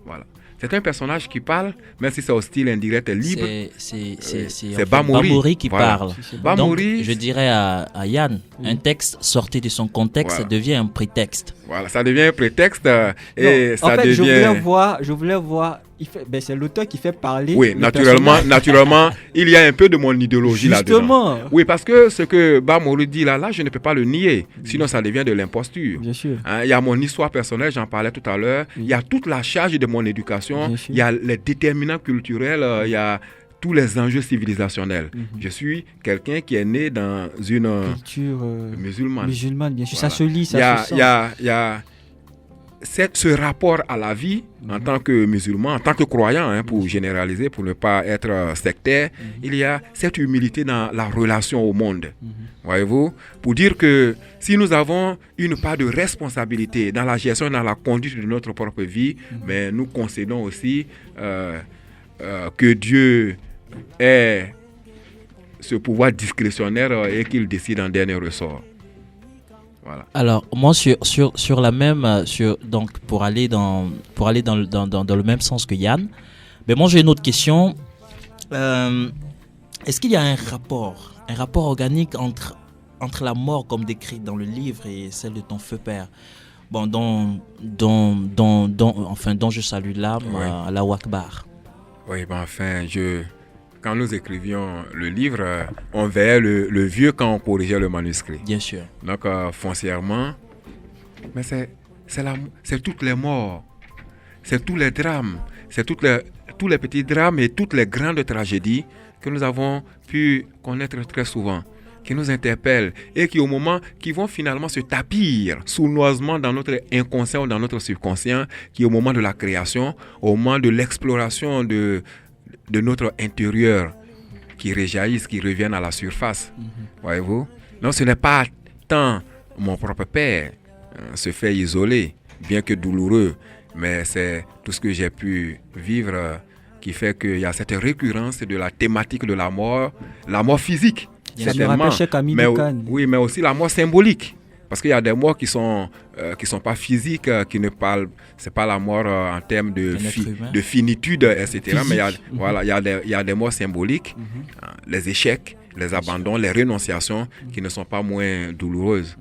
Voilà. C'est un personnage qui parle, même si c'est au style indirect et libre. C'est Bamori qui parle. Donc, je dirais à Yann, un texte sorti de son contexte devient un prétexte. Voilà, ça devient un prétexte et ça devient... Je voulais voir c'est l'auteur qui fait parler. Oui, naturellement, il y a un peu de mon idéologie là-dedans. Oui, parce que ce que Bamori dit là, je ne peux pas le nier. Sinon, ça devient de l'imposture. Bien sûr. Il y a mon histoire personnelle, j'en parlais tout à l'heure. Il y a toute la charge de mon éducation. Il y a les déterminants culturels. Il y a tous les enjeux civilisationnels. Je suis quelqu'un qui est né dans une culture musulmane. Bien sûr, voilà. Ça se lit, ça se sent. Il y a ce rapport à la vie en tant que musulman, en tant que croyant, pour généraliser, pour ne pas être sectaire, il y a cette humilité dans la relation au monde. Voyez-vous, pour dire que si nous avons une part de responsabilité dans la gestion, dans la conduite de notre propre vie, mais nous concédons aussi que Dieu ait ce pouvoir discrétionnaire et qu'il décide en dernier ressort. Voilà. Alors moi sur la même donc pour aller dans le même sens que Yann, mais moi j'ai une autre question. Est-ce qu'il y a un rapport organique entre la mort comme décrite dans le livre et celle de ton feu père, dont je salue l'âme, Allahu Akbar. Oui, quand nous écrivions le livre, on veillait le vieux quand on corrigeait le manuscrit. Bien sûr. Donc, foncièrement, mais c'est toutes les morts, c'est tous les drames, c'est tous les petits drames et toutes les grandes tragédies que nous avons pu connaître très souvent. qui nous interpellent et qui vont finalement se tapir sournoisement dans notre inconscient ou dans notre subconscient, qui au moment de la création, au moment de l'exploration de notre intérieur, qui réjaillissent, qui reviennent à la surface. Voyez-vous? Donc ce n'est pas tant mon propre père, ce fait isolé, bien que douloureux, mais c'est tout ce que j'ai pu vivre qui fait qu'il y a cette récurrence de la thématique de la mort physique, certainement, mais aussi la mort symbolique. Parce qu'il y a des morts qui sont pas physiques, qui ne parlent, c'est pas la mort en termes de finitude, etc. Physique. Mais il y a des morts symboliques, les échecs, les abandons, les renonciations qui ne sont pas moins douloureuses.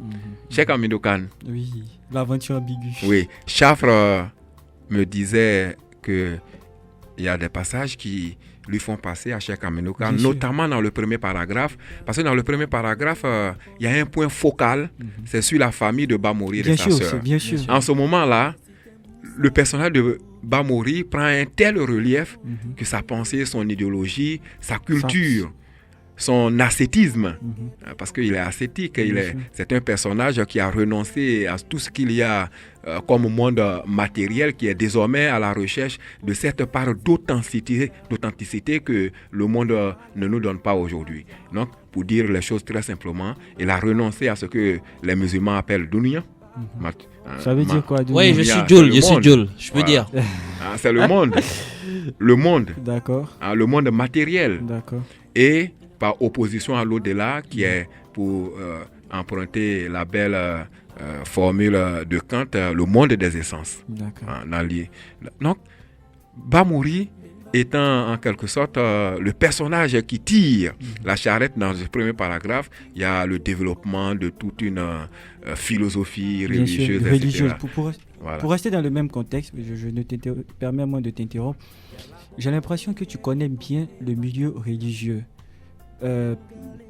Cheikh Hamidou Kane. Oui, l'aventure ambiguë. Oui, Chafre me disait que il y a des passages qui lui font passer à Cheikh Hamidou Kane, notamment dans le premier paragraphe, parce que dans le premier paragraphe, il y a un point focal, c'est sur la famille de Bamori et sa sœur. Bien sûr. En ce moment-là, le personnage de Bamori prend un tel relief que sa pensée, son idéologie, sa culture, son ascétisme, parce qu'il est ascétique, c'est un personnage qui a renoncé à tout ce qu'il y a comme monde matériel, qui est désormais à la recherche de cette part d'authenticité que le monde ne nous donne pas aujourd'hui. Donc, pour dire les choses très simplement, il a renoncé à ce que les musulmans appellent dunya. Ça veut dire quoi, dunya? Oui, je suis Djoul, je peux dire. C'est le monde. Le monde. D'accord. Le monde matériel. D'accord. Et par opposition à l'au-delà, qui est, pour emprunter la belle formule de Kant, le monde des essences. Donc, Bamori étant en quelque sorte le personnage qui tire la charrette dans le premier paragraphe, il y a le développement de toute une philosophie religieuse, etc. Pour rester dans le même contexte, je ne permets-moi de t'interrompre, j'ai l'impression que tu connais bien le milieu religieux.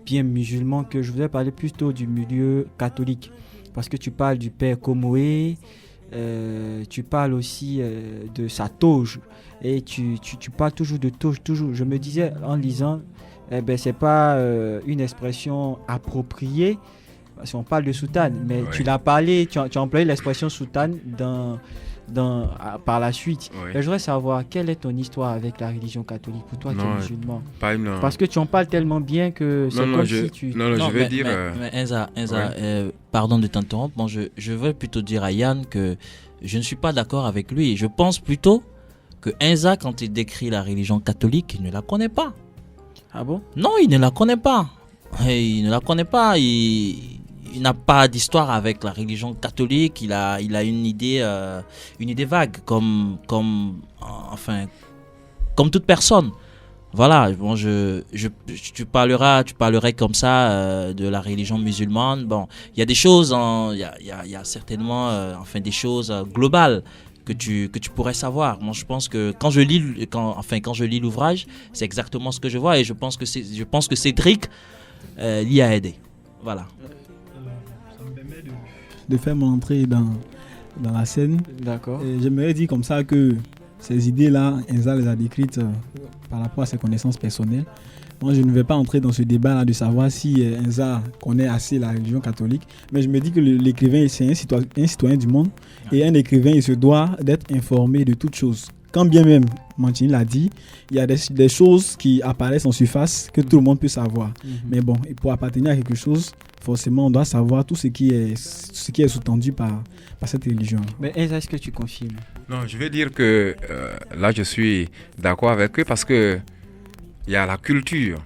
Bien musulman, que je voudrais parler plutôt du milieu catholique, parce que tu parles du père Komoé, tu parles aussi de sa toge, et tu parles toujours de toge, toujours. Je me disais en lisant, c'est pas une expression appropriée, parce qu'on parle de soutane, mais tu l'as parlé, tu as employé l'expression soutane par la suite. Je voudrais savoir quelle est ton histoire avec la religion catholique pour toi qui es musulman. Parce que tu en parles tellement bien que c'est comme si tu... je vais dire... Mais Enza, pardon de t'interrompre, bon, je veux plutôt dire à Yann que je ne suis pas d'accord avec lui. Je pense plutôt que Enza, quand il décrit la religion catholique, il ne la connaît pas. Ah bon? Non, il ne la connaît pas. Il ne la connaît pas. Il n'a pas d'histoire avec la religion catholique. Il a une idée vague, comme toute personne. Voilà. Bon, tu parlerais comme ça de la religion musulmane. Bon, il y a des choses, il y a certainement, des choses globales que tu pourrais savoir. Moi, je pense que quand je lis l'ouvrage, c'est exactement ce que je vois, et je pense que Cédric l'y a aidé. Voilà. De faire mon entrée dans la scène. D'accord. Et j'aimerais dire comme ça que ces idées-là, Enza les a décrites par rapport à ses connaissances personnelles. Moi, je ne vais pas entrer dans ce débat-là de savoir si Enza connaît assez la religion catholique, mais je me dis que l'écrivain, c'est un citoyen du monde, et un écrivain, il se doit d'être informé de toutes choses. Quand bien même, Mantini l'a dit, il y a des choses qui apparaissent en surface que tout le monde peut savoir. Mais bon, pour appartenir à quelque chose, forcément, on doit savoir tout ce qui est sous-tendu par cette religion. Mais est-ce que tu confirmes? Non, je vais dire que là, je suis d'accord avec eux, parce que il y a la culture,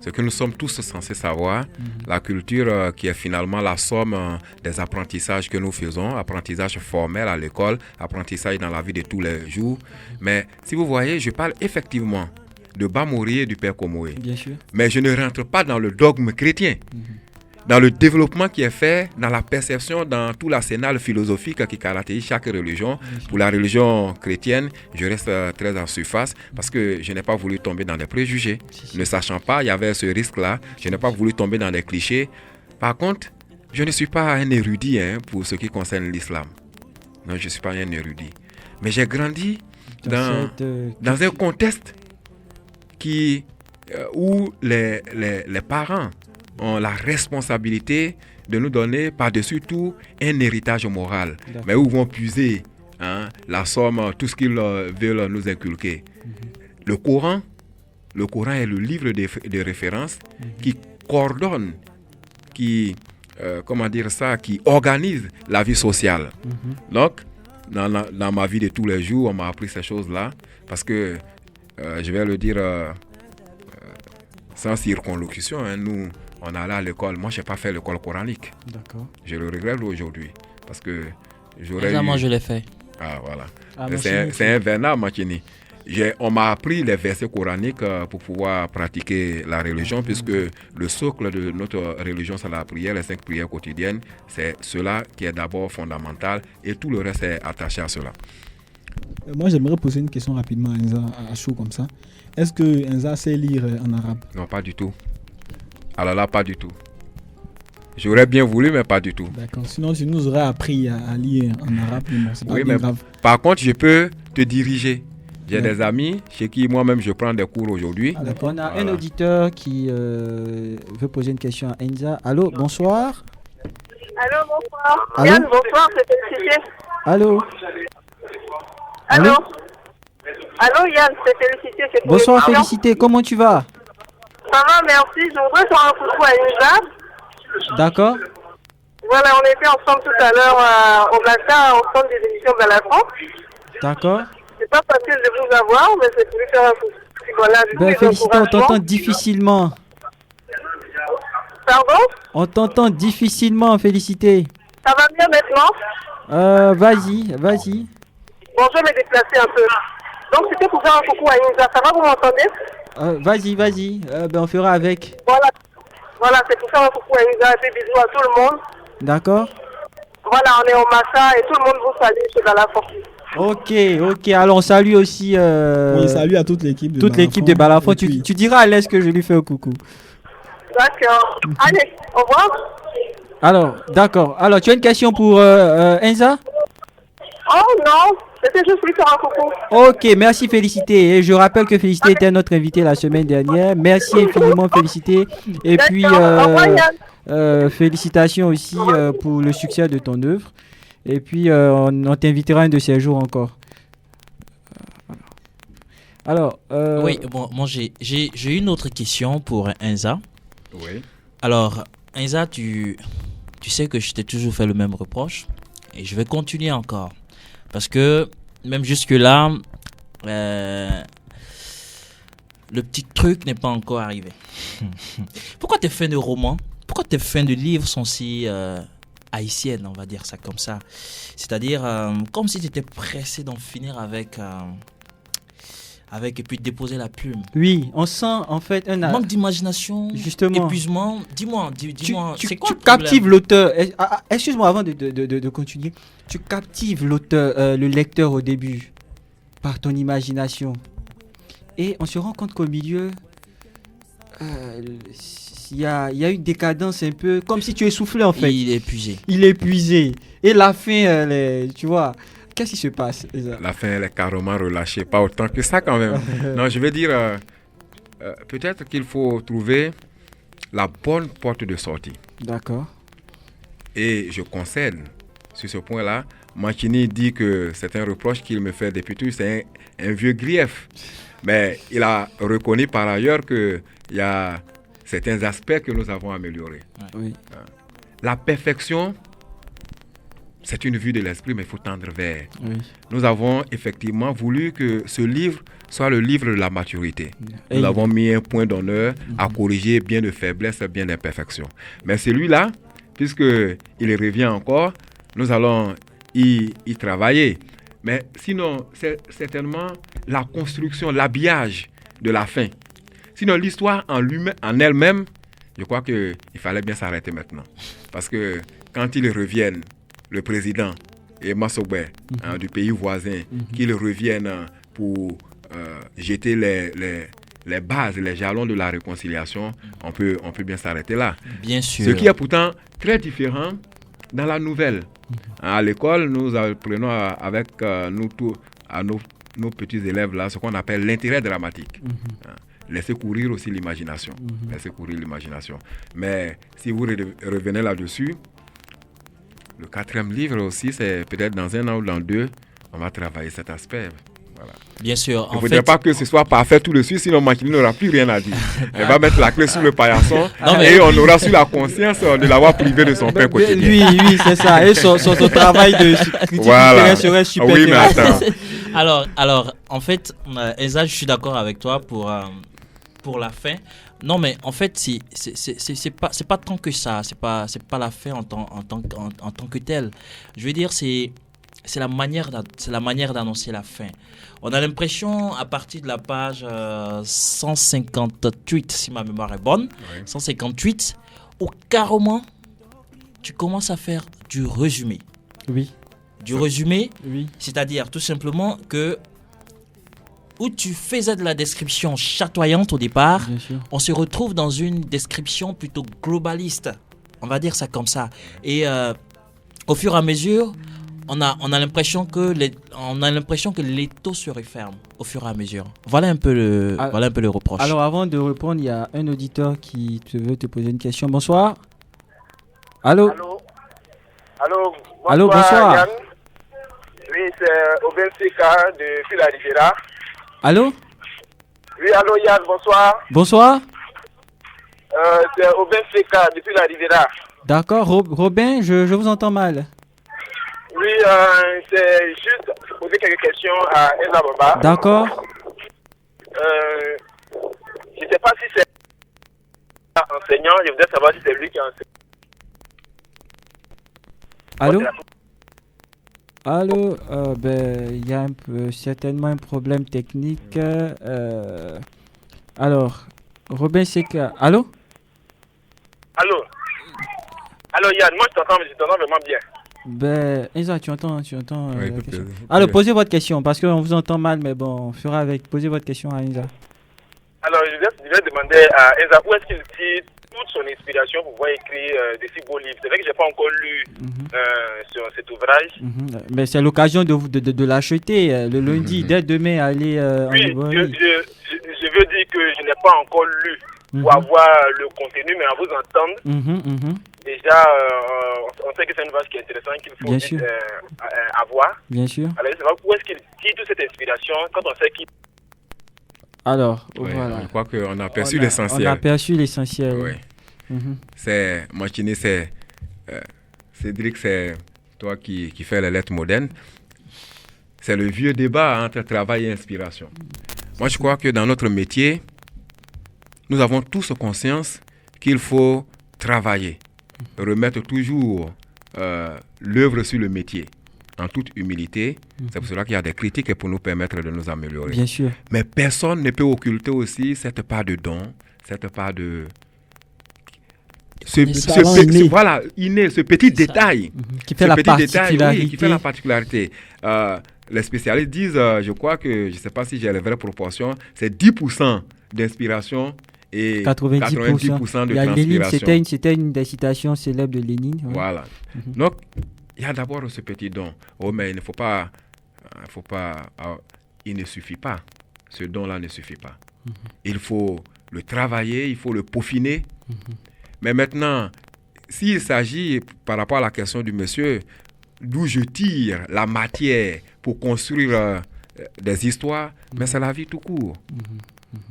ce que nous sommes tous censés savoir, la culture qui est finalement la somme des apprentissages que nous faisons, apprentissage formel à l'école, apprentissage dans la vie de tous les jours. Mais si vous voyez, je parle effectivement de Bamori et du père Komoé. Bien sûr. Mais je ne rentre pas dans le dogme chrétien. Dans le développement qui est fait, dans la perception, dans tout l'arsenal philosophique qui caractérise chaque religion. Pour la religion chrétienne, je reste très en surface parce que je n'ai pas voulu tomber dans des préjugés. Ne sachant pas, il y avait ce risque-là. Je n'ai pas voulu tomber dans des clichés. Par contre, je ne suis pas un érudit pour ce qui concerne l'islam. Non, je ne suis pas un érudit. Mais j'ai grandi dans un contexte où les parents ont la responsabilité de nous donner par-dessus tout un héritage moral, mais où vont puiser la somme, tout ce qu'ils veulent nous inculquer. Le Coran est le livre de référence qui coordonne, qui organise la vie sociale. Donc, dans ma vie de tous les jours, on m'a appris ces choses-là parce que, je vais le dire sans circonlocution, nous, on allait à l'école. Moi, je n'ai pas fait l'école coranique. D'accord. Je le regrette aujourd'hui parce que j'aurais moi, je l'ai fait. Ah, voilà. C'est un Verna Machini. On m'a appris les versets coraniques pour pouvoir pratiquer la religion, puisque le socle de notre religion, c'est la prière, les 5 prières quotidiennes. C'est cela qui est d'abord fondamental et tout le reste est attaché à cela. Moi, j'aimerais poser une question rapidement à Enza, à chaud comme ça. Est-ce que Enza sait lire en arabe? Non, pas du tout. Alors là, pas du tout. J'aurais bien voulu, mais pas du tout. D'accord. Sinon, tu nous aurais appris à lire en arabe. Mais c'est pas oui, mais grave. Par contre, je peux te diriger. J'ai des amis chez qui moi-même je prends des cours aujourd'hui. On a un auditeur qui veut poser une question à Enza. Allô, bonsoir. Allô, bonsoir. Allô? Yann, bonsoir, c'est Félicité. Allô. Allô. Allô, Yann, c'est Félicité. Bonsoir, Félicité, comment tu vas? Ça va, merci. Je voudrais faire un coucou à Enza. D'accord. Voilà, on était ensemble tout à l'heure au matin, ensemble des émissions de la France. D'accord. C'est pas facile de vous avoir, mais c'est pour lui faire un coucou. Voilà, Félicité, on t'entend difficilement. Pardon? On t'entend difficilement, Félicité. Ça va mieux maintenant? Vas-y. Bon, je vais me déplacer un peu. Donc, c'était pour faire un coucou à Enza. Ça va, vous m'entendez? Vas-y. On fera avec. Voilà, c'est pour faire un coucou à Enza et puis bisous à tout le monde. D'accord. Voilà, on est au Massa et tout le monde vous salue chez Balafon. Ok. Alors, on salue aussi... Oui, salut à toute l'équipe de Balafon. Toute l'équipe de Balafon. Tu diras à l'aise que je lui fais un coucou. D'accord. Allez, au revoir. Alors, d'accord. Alors, tu as une question pour Enza? Oh non, c'était juste lui faire un coucou. Ok, merci Félicité. Et je rappelle que Félicité était notre invitée la semaine dernière. Merci infiniment Félicité. Et puis, félicitations aussi pour le succès de ton œuvre. Et puis, on t'invitera un de ces jours encore. Alors, oui, bon, moi j'ai une autre question pour Enza. Oui. Alors, Enza, tu sais que je t'ai toujours fait le même reproche. Et je vais continuer encore. Parce que, même jusque-là, le petit truc n'est pas encore arrivé. Pourquoi tes fins de romans, pourquoi tes fins de livres sont si haïtiennes, on va dire ça comme ça? C'est-à-dire, comme si tu étais pressé d'en finir avec et puis de déposer la plume. Oui, on sent en fait un manque d'imagination, justement, épuisement. Dis-moi, c'est quoi tu captives l'auteur. Excuse-moi avant de continuer. Tu captives l'auteur, le lecteur au début par ton imagination. Et on se rend compte qu'au milieu, il y a une décadence un peu, comme si tu essoufflais en fait. Il est épuisé. Et la fin, tu vois... Qu'est-ce qui se passe? La fin, elle est carrément relâchée. Pas autant que ça, quand même. Non, je veux dire, peut-être qu'il faut trouver la bonne porte de sortie. D'accord. Et je concède sur ce point-là. Machini dit que c'est un reproche qu'il me fait depuis tout. C'est un vieux grief. Mais il a reconnu par ailleurs qu'il y a certains aspects que nous avons améliorés. Oui. La perfection... C'est une vue de l'esprit, mais il faut tendre vers. Oui. Nous avons effectivement voulu que ce livre soit le livre de la maturité. Nous avons mis un point d'honneur à corriger bien de faiblesses, bien d'imperfections. Mais celui-là, puisqu'il revient encore, nous allons y travailler. Mais sinon, c'est certainement la construction, l'habillage de la fin. Sinon, l'histoire en elle-même, je crois qu'il fallait bien s'arrêter maintenant. Parce que quand ils reviennent, le président et Massobé du pays voisin, qu'ils reviennent pour jeter les bases, les jalons de la réconciliation, on peut bien s'arrêter là. Bien sûr. Ce qui est pourtant très différent dans la nouvelle. À l'école, nous apprenons avec nos petits élèves là ce qu'on appelle l'intérêt dramatique. laisser courir aussi l'imagination. Laisser courir l'imagination. Mais si vous revenez là-dessus, le 4e livre aussi, c'est peut-être dans 1 an ou dans 2, on va travailler cet aspect. Voilà. Bien sûr. Il ne faudrait pas que ce soit parfait tout de suite, sinon Makini n'aura plus rien à dire. Elle va mettre la clé sur le paillasson et on aura su la conscience de l'avoir privé de son pain quotidien. Oui, c'est ça. Et son travail de critique littéraire serait super. Oui, mais attends. Alors, en fait, Enza, je suis d'accord avec toi pour la fin. Non, mais en fait, c'est pas tant que ça. C'est pas la fin en tant que telle. Je veux dire, c'est la manière d'annoncer la fin. On a l'impression, à partir de la page 158, si ma mémoire est bonne, 158, où carrément, tu commences à faire du résumé. Oui. Du résumé, oui. C'est-à-dire tout simplement que où tu faisais de la description chatoyante au départ, on se retrouve dans une description plutôt globaliste. On va dire ça comme ça. Et au fur et à mesure, on a l'impression que l'étau se referme au fur et à mesure. Voilà un peu le reproche. Alors avant de répondre, il y a un auditeur qui veut te poser une question. Bonsoir. Allô. Allô, bonsoir. Yann. Oui, c'est Aubin Seka de Philadelphia. Allô. Oui, allô Yann, bonsoir. Bonsoir. C'est Aubin Seka de Philadelphia. D'accord, Robin, je vous entends mal. Oui, c'est juste poser quelques questions à Enza Bamba. D'accord. Je ne sais pas si c'est enseignant, je voudrais savoir si c'est lui qui enseigne. Allô, il y a certainement un problème technique. Alors, Robin Seka. Allô, Yann, moi je t'entends vraiment bien. Enza, tu entends la question. Alors, posez votre question, parce qu'on vous entend mal, mais bon, on fera avec. Posez votre question à Enza. Alors, je vais demander à Enza, où est-ce qu'il tire toute son inspiration pour pouvoir écrire de si beaux livres. C'est vrai que je n'ai pas encore lu sur cet ouvrage. Mais c'est l'occasion de l'acheter le lundi, dès demain, aller oui, je veux dire que je n'ai pas encore lu pour avoir le contenu, mais à vous entendre. Déjà, on sait que c'est une vache qui est intéressante, qu'il faut avoir. Bien sûr. Alors, je sais pas où est-ce qu'il tire toute cette inspiration quand on sait qu'il... Alors, voilà. Je crois qu'on a aperçu l'essentiel. On a aperçu l'essentiel. Oui. C'est Makini, Cédric, c'est toi qui fais les lettres modernes. C'est le vieux débat entre travail et inspiration. Moi, je crois que dans notre métier, nous avons tous conscience qu'il faut travailler, remettre toujours l'œuvre sur le métier, en toute humilité. C'est pour cela qu'il y a des critiques pour nous permettre de nous améliorer. Bien sûr. Mais personne ne peut occulter aussi cette part de don, cette part de... Voilà, inné, ce petit détail. Qui fait la particularité. Oui, qui fait la particularité. Les spécialistes disent, je crois que, je ne sais pas si j'ai les vraies proportions, c'est 10% d'inspiration et 90% de transpiration. C'était une des citations célèbres de Lénine. Ouais. Voilà. Donc, il y a d'abord ce petit don. Oh, mais il ne il ne suffit pas. Ce don-là ne suffit pas. Il faut le travailler, il faut le peaufiner. Mais maintenant, s'il s'agit, par rapport à la question du monsieur, d'où je tire la matière pour construire des histoires, mais c'est la vie tout court.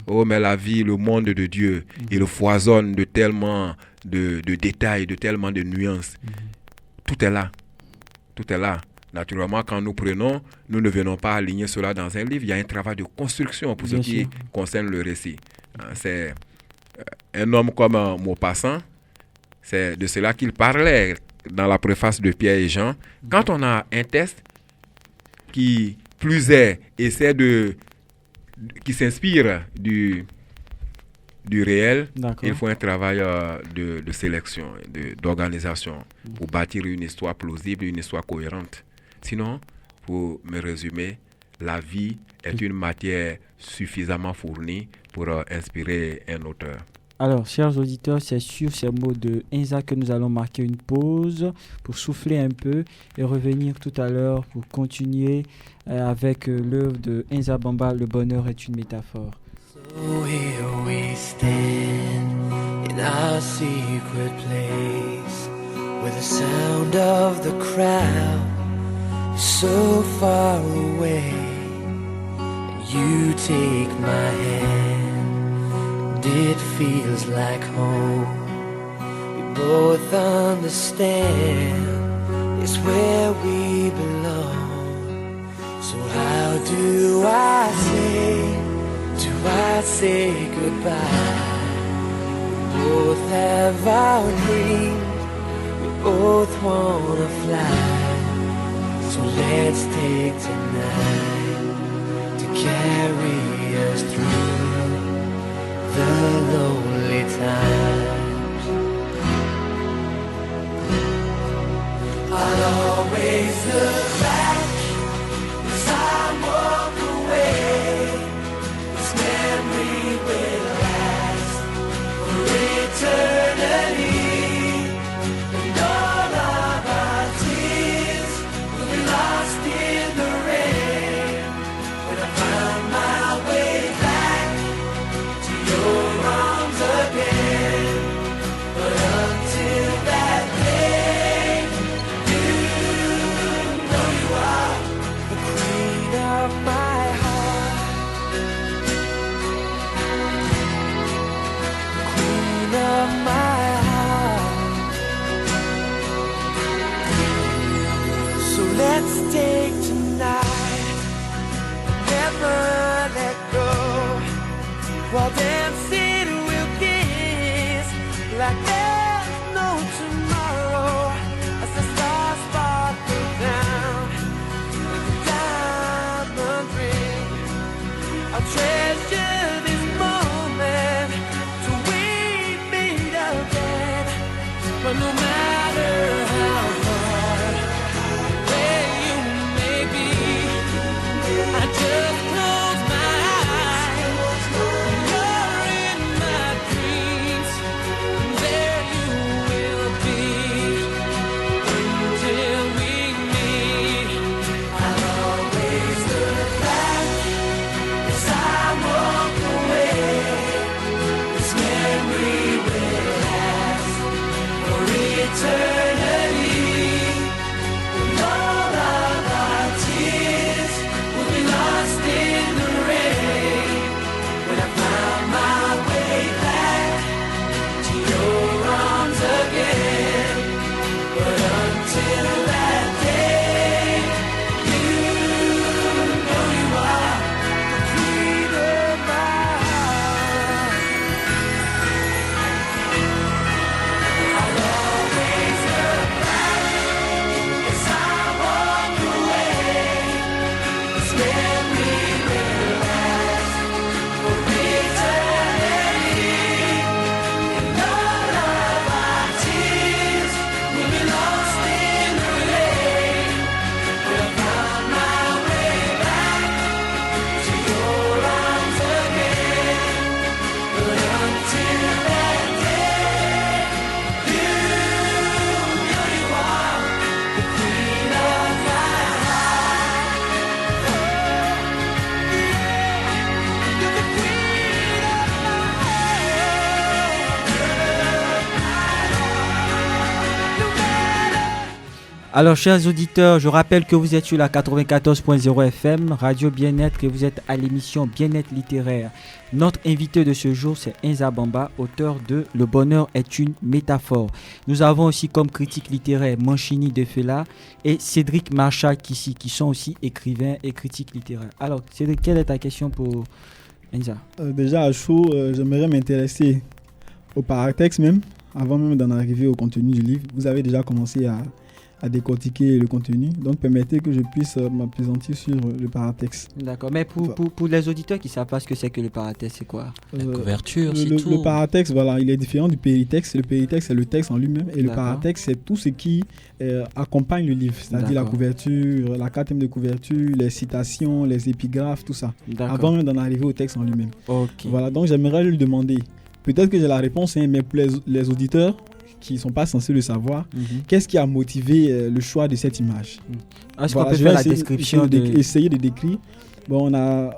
Oh, mais la vie, le monde de Dieu, il foisonne de tellement de détails, de tellement de nuances. Tout est là. Tout est là. Naturellement, quand nous prenons, nous ne venons pas aligner cela dans un livre. Il y a un travail de construction pour ce qui concerne le récit. C'est un homme comme Maupassant, c'est de cela qu'il parlait dans la préface de Pierre et Jean. Quand on a un texte qui, plus est, qui s'inspire du réel, il faut un travail de sélection, d'organisation pour bâtir une histoire plausible, une histoire cohérente. Sinon, pour me résumer, la vie est une matière suffisamment fournie pour inspirer un auteur. Alors, chers auditeurs, c'est sur ces mots de Enza que nous allons marquer une pause pour souffler un peu et revenir tout à l'heure pour continuer avec l'œuvre de Enza Bamba, Le bonheur est une métaphore. So here we stand in our secret place, where the sound of the crowd is so far away. And you take my hand, and it feels like home. We both understand it's where we belong. So how do I say goodbye? We both have our dreams, we both wanna fly. So let's take tonight to carry us through the lonely times. I'll always look back as I walk away. This memory will last for eternity. And all of our tears will be lost in the rain. When I find my way back to your arms again. But until that day, you know you are the queen of my heart. The queen of my heart. So let's take tonight, never let go. While dancing we'll kiss like there's no tomorrow. As the stars sparkle down like a diamond ring, I'll treasure this moment till we meet again. But no matter how far away you may be, I just close my eyes. You're in my dreams, and there you will be until we meet. I'll always look back as I walk away. This memory will last for eternity. And all of our tears will be lost in the rain. When I found my way back to your arms again. But until that day, you know you are the queen of my heart. I'll always look back as I walk away. This memory will last for eternity. And all of our tears will be lost in the rain. When I found my way back to your arms again. But until that day, you know you are the queen of my heart. You're the queen of my Alors, chers auditeurs, je rappelle que vous êtes sur la 94.0 FM, Radio Bien-être, et vous êtes à l'émission Bien-être littéraire. Notre invité de ce jour, c'est Inza Bamba, auteur de Le bonheur est une métaphore. Nous avons aussi comme critique littéraire Manchini Defela et Cédric Marchal qui sont aussi écrivains et critiques littéraires. Alors, Cédric, quelle est ta question pour Inza? Déjà, à chaud, j'aimerais m'intéresser au paratexte même, avant même d'en arriver au contenu du livre. Vous avez déjà commencé à décortiquer le contenu. Donc, permettez que je puisse m'appesantir sur le paratexte. D'accord, mais pour les auditeurs qui ne savent pas ce que c'est que le paratexte, c'est quoi? La couverture, c'est tout. Le paratexte, voilà, il est différent du péritexte. Le péritexte, c'est le texte en lui-même. Et le paratexte, c'est tout ce qui accompagne le livre. C'est-à-dire la couverture, la quatrième de couverture, les citations, les épigraphes, tout ça. Avant même d'en arriver au texte en lui-même. Okay. Voilà, donc j'aimerais lui demander, peut-être que j'ai la réponse, mais pour les auditeurs qui ne sont pas censés le savoir, qu'est-ce qui a motivé le choix de cette image? Est-ce qu'on peut faire la description essayer de décrire. Bon, on a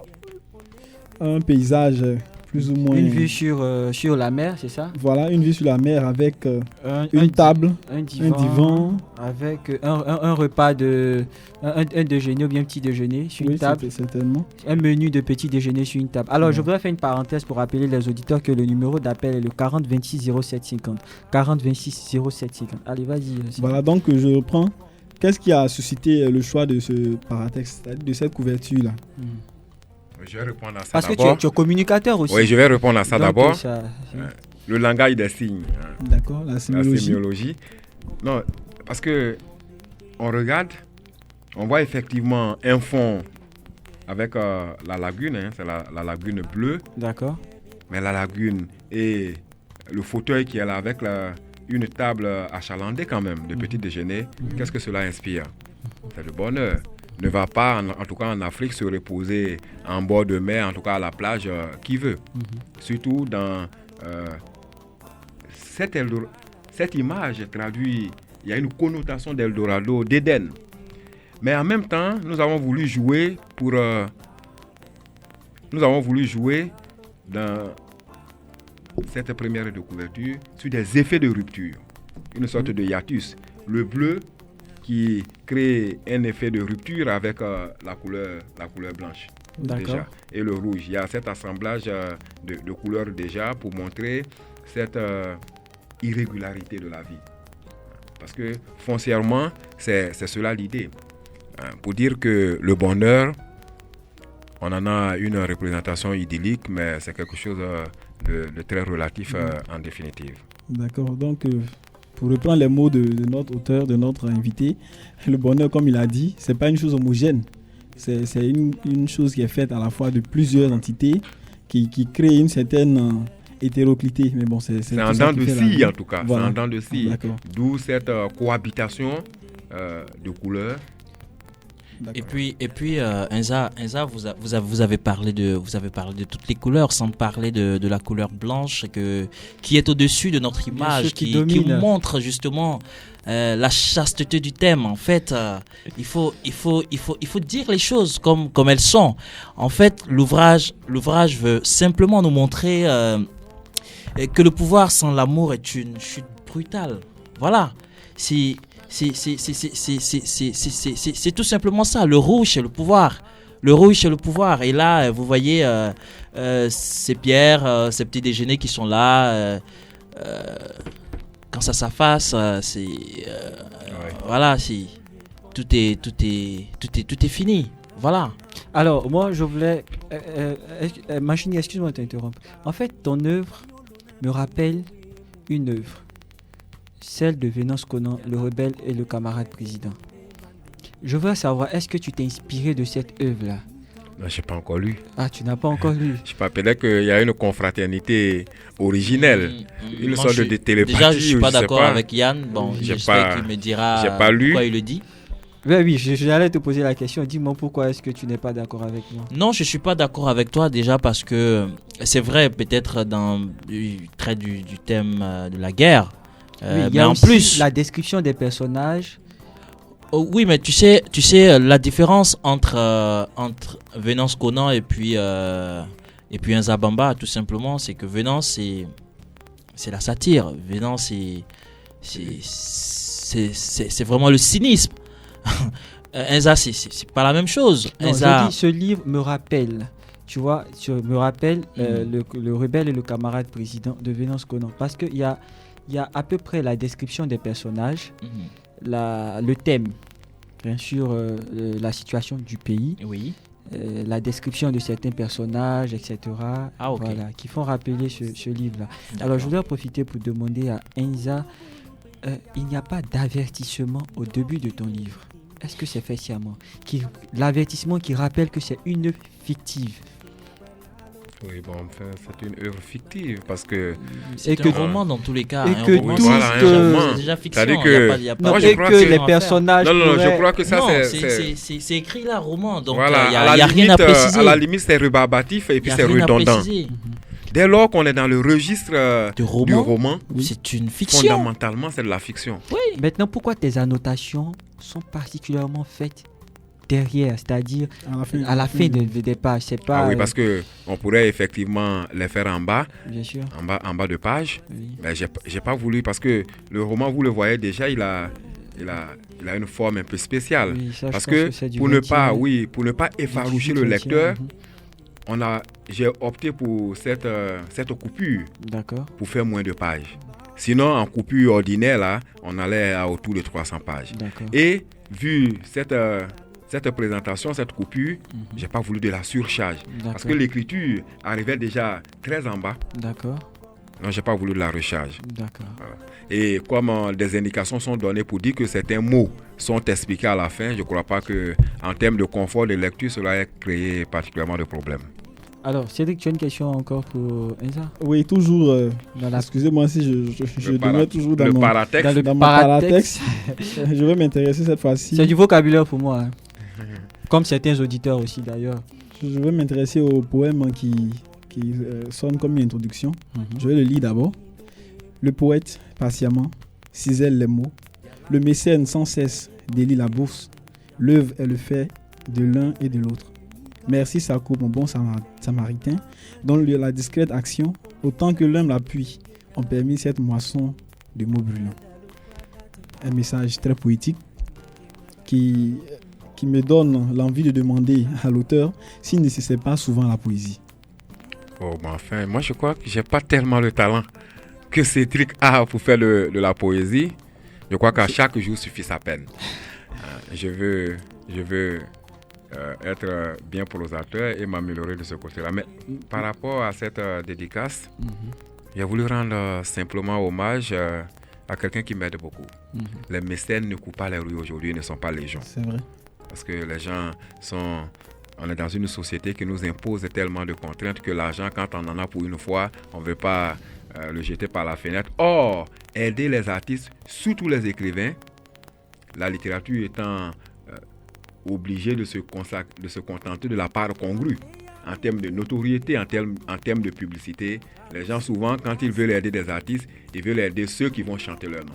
un paysage plus ou moins... Une vue sur la mer, c'est ça? Voilà, une vue sur la mer avec une table, un divan avec un repas un déjeuner ou bien un petit déjeuner sur une table. Certainement. Un menu de petit déjeuner sur une table. Alors, je voudrais faire une parenthèse pour rappeler les auditeurs que le numéro d'appel est le 40 26 07 50. 40 26 07 50. Allez, vas-y. Voilà, donc je reprends. Qu'est-ce qui a suscité le choix de ce paratexte, c'est-à-dire de cette couverture-là? Je vais répondre à ça parce d'abord. Que tu es communicateur aussi. Oui, je vais répondre à ça d'abord. Ça, le langage des signes. D'accord, la sémiologie. La sémiologie. Non, parce que on regarde, on voit effectivement un fond avec la lagune, c'est la lagune bleue. D'accord. Mais la lagune et le fauteuil qui est là avec une table achalandée quand même, de petit déjeuner, qu'est-ce que cela inspire? C'est le bonheur. Ne va pas, en tout cas en Afrique, se reposer en bord de mer, en tout cas à la plage, qui veut. Surtout dans cette image traduit, il y a une connotation d'Eldorado, d'Éden. Mais en même temps, nous avons voulu jouer dans cette première de couverture sur des effets de rupture, une sorte de hiatus. Le bleu qui crée un effet de rupture avec la couleur blanche. Déjà. Et le rouge. Il y a cet assemblage de couleurs déjà pour montrer cette irrégularité de la vie. Parce que foncièrement, c'est cela l'idée. Pour dire que le bonheur, on en a une représentation idyllique, mais c'est quelque chose de très relatif en définitive. D'accord. Donc, pour reprendre les mots de notre auteur, de notre invité, le bonheur, comme il a dit, c'est pas une chose homogène. C'est une chose qui est faite à la fois de plusieurs entités qui crée une certaine hétéroclité. Mais bon, c'est en dents de scie, en tout cas. Voilà. C'est en dents de scie. D'accord. D'où cette cohabitation de couleurs. D'accord. Et puis Enza, vous avez parlé de toutes les couleurs, sans parler de la couleur blanche qui est au-dessus de notre image, qui montre justement la chasteté du thème. En fait, il faut dire les choses comme elles sont. En fait, l'ouvrage veut simplement nous montrer que le pouvoir sans l'amour est une chute brutale. Voilà. C'est tout simplement ça. Le rouge, c'est le pouvoir. Le rouge, c'est le pouvoir. Et là, vous voyez ces pierres, ces petits déjeuners qui sont là. Quand ça s'efface, voilà, tout est fini. Voilà. Alors, moi, je voulais... Machine, excuse-moi de t'interrompre. En fait, ton œuvre me rappelle une œuvre. Celle de Vénance Conan, le rebelle et le camarade président. Je veux savoir, est-ce que tu t'es inspiré de cette œuvre-là? Non, je n'ai pas encore lu. Ah, tu n'as pas encore lu? Je peux appeler qu'il y a une confraternité originelle, une sorte de télépathie. Déjà, je ne suis pas d'accord avec Yann. Bon, j'espère qu'il me dira pourquoi il le dit. Oui, j'allais te poser la question. Dis-moi pourquoi est-ce que tu n'es pas d'accord avec moi? Non, je ne suis pas d'accord avec toi déjà parce que c'est vrai, peut-être dans le trait du thème de la guerre. Oui, il y a en plus la description des personnages. Oui, mais tu sais la différence entre Vénance Conan et puis Enza Bamba, tout simplement, c'est que Vénance c'est la satire. Vénance c'est vraiment le cynisme. Enza c'est pas la même chose. Non, Enza... je dis, ce livre me rappelle. Tu vois, me rappelle le rebelle et le camarade président de Vénance Conan, parce qu'il y a à peu près la description des personnages, le thème, bien sûr, la situation du pays, oui. La description de certains personnages, etc. Ah, okay. Voilà, qui font rappeler ce livre-là. Alors, je voudrais profiter pour demander à Enza, il n'y a pas d'avertissement au début de ton livre. Est-ce que c'est fait sciemment? L'avertissement qui rappelle que c'est une œuvre fictive. Oui, bon, enfin, c'est une œuvre fictive parce que... C'est un roman dans tous les cas. Et que c'est déjà fiction. Et que les personnages... Non, je crois que ça, c'est écrit là, roman. Donc, voilà, il n'y a rien à préciser. À la limite, c'est rébarbatif et puis c'est redondant. Dès lors qu'on est dans le registre du roman, c'est une fiction. Fondamentalement, c'est de la fiction. Oui. Maintenant, pourquoi tes annotations sont particulièrement faites derrière, c'est-à-dire à la fin des pages. C'est pas, oui, parce qu'on pourrait effectivement les faire en bas, bien sûr. En bas de page. Oui. Mais j'ai pas voulu, parce que le roman, vous le voyez déjà, il a une forme un peu spéciale. Oui, ça, parce que pour ne pas effaroucher le lecteur, j'ai opté pour cette coupure. D'accord. Pour faire moins de pages. Sinon, en coupure ordinaire, là, on allait à autour de 300 pages. D'accord. Et vu cette présentation, cette coupure, j'ai pas voulu de la surcharge. D'accord. Parce que l'écriture arrivait déjà très en bas. D'accord. Non, j'ai pas voulu de la recharge. D'accord. Voilà. Et comme des indications sont données pour dire que certains mots sont expliqués à la fin, je ne crois pas qu'en termes de confort de lecture, cela ait créé particulièrement de problèmes. Alors, Cédric, tu as une question encore pour Enza? Oui, toujours. Excusez-moi si je demeure toujours dans mon paratexte. Je vais m'intéresser cette fois-ci. C'est du vocabulaire pour moi. Hein. Comme certains auditeurs aussi, d'ailleurs. Je vais m'intéresser au poème qui sonne comme une introduction. Je vais le lire d'abord. Le poète, patiemment, cisèle les mots. Le mécène, sans cesse, délie la bourse. L'œuvre est le fait de l'un et de l'autre. Merci Sako, mon bon samaritain, dont la discrète action, autant que l'homme l'appuie, ont permis cette moisson de mots brûlants. Un message très poétique qui me donne l'envie de demander à l'auteur s'il ne sait pas souvent la poésie. Oh, mais enfin, moi je crois que j'ai pas tellement le talent que Cédric a pour faire de la poésie. Je crois qu'à chaque jour suffit sa peine. Je veux être bien prosateur et m'améliorer de ce côté-là. Mais par rapport à cette dédicace, j'ai voulu rendre simplement hommage à quelqu'un qui m'aide beaucoup. Les mécènes ne courent pas les rues aujourd'hui, ne sont pas légion. C'est vrai. Parce que les gens on est dans une société qui nous impose tellement de contraintes que l'argent, quand on en a pour une fois, on ne veut pas le jeter par la fenêtre. Or, aider les artistes, surtout les écrivains, la littérature étant obligée de se contenter de la part congrue en termes de notoriété, en termes de publicité. Les gens, souvent, quand ils veulent aider des artistes, ils veulent aider ceux qui vont chanter leur nom.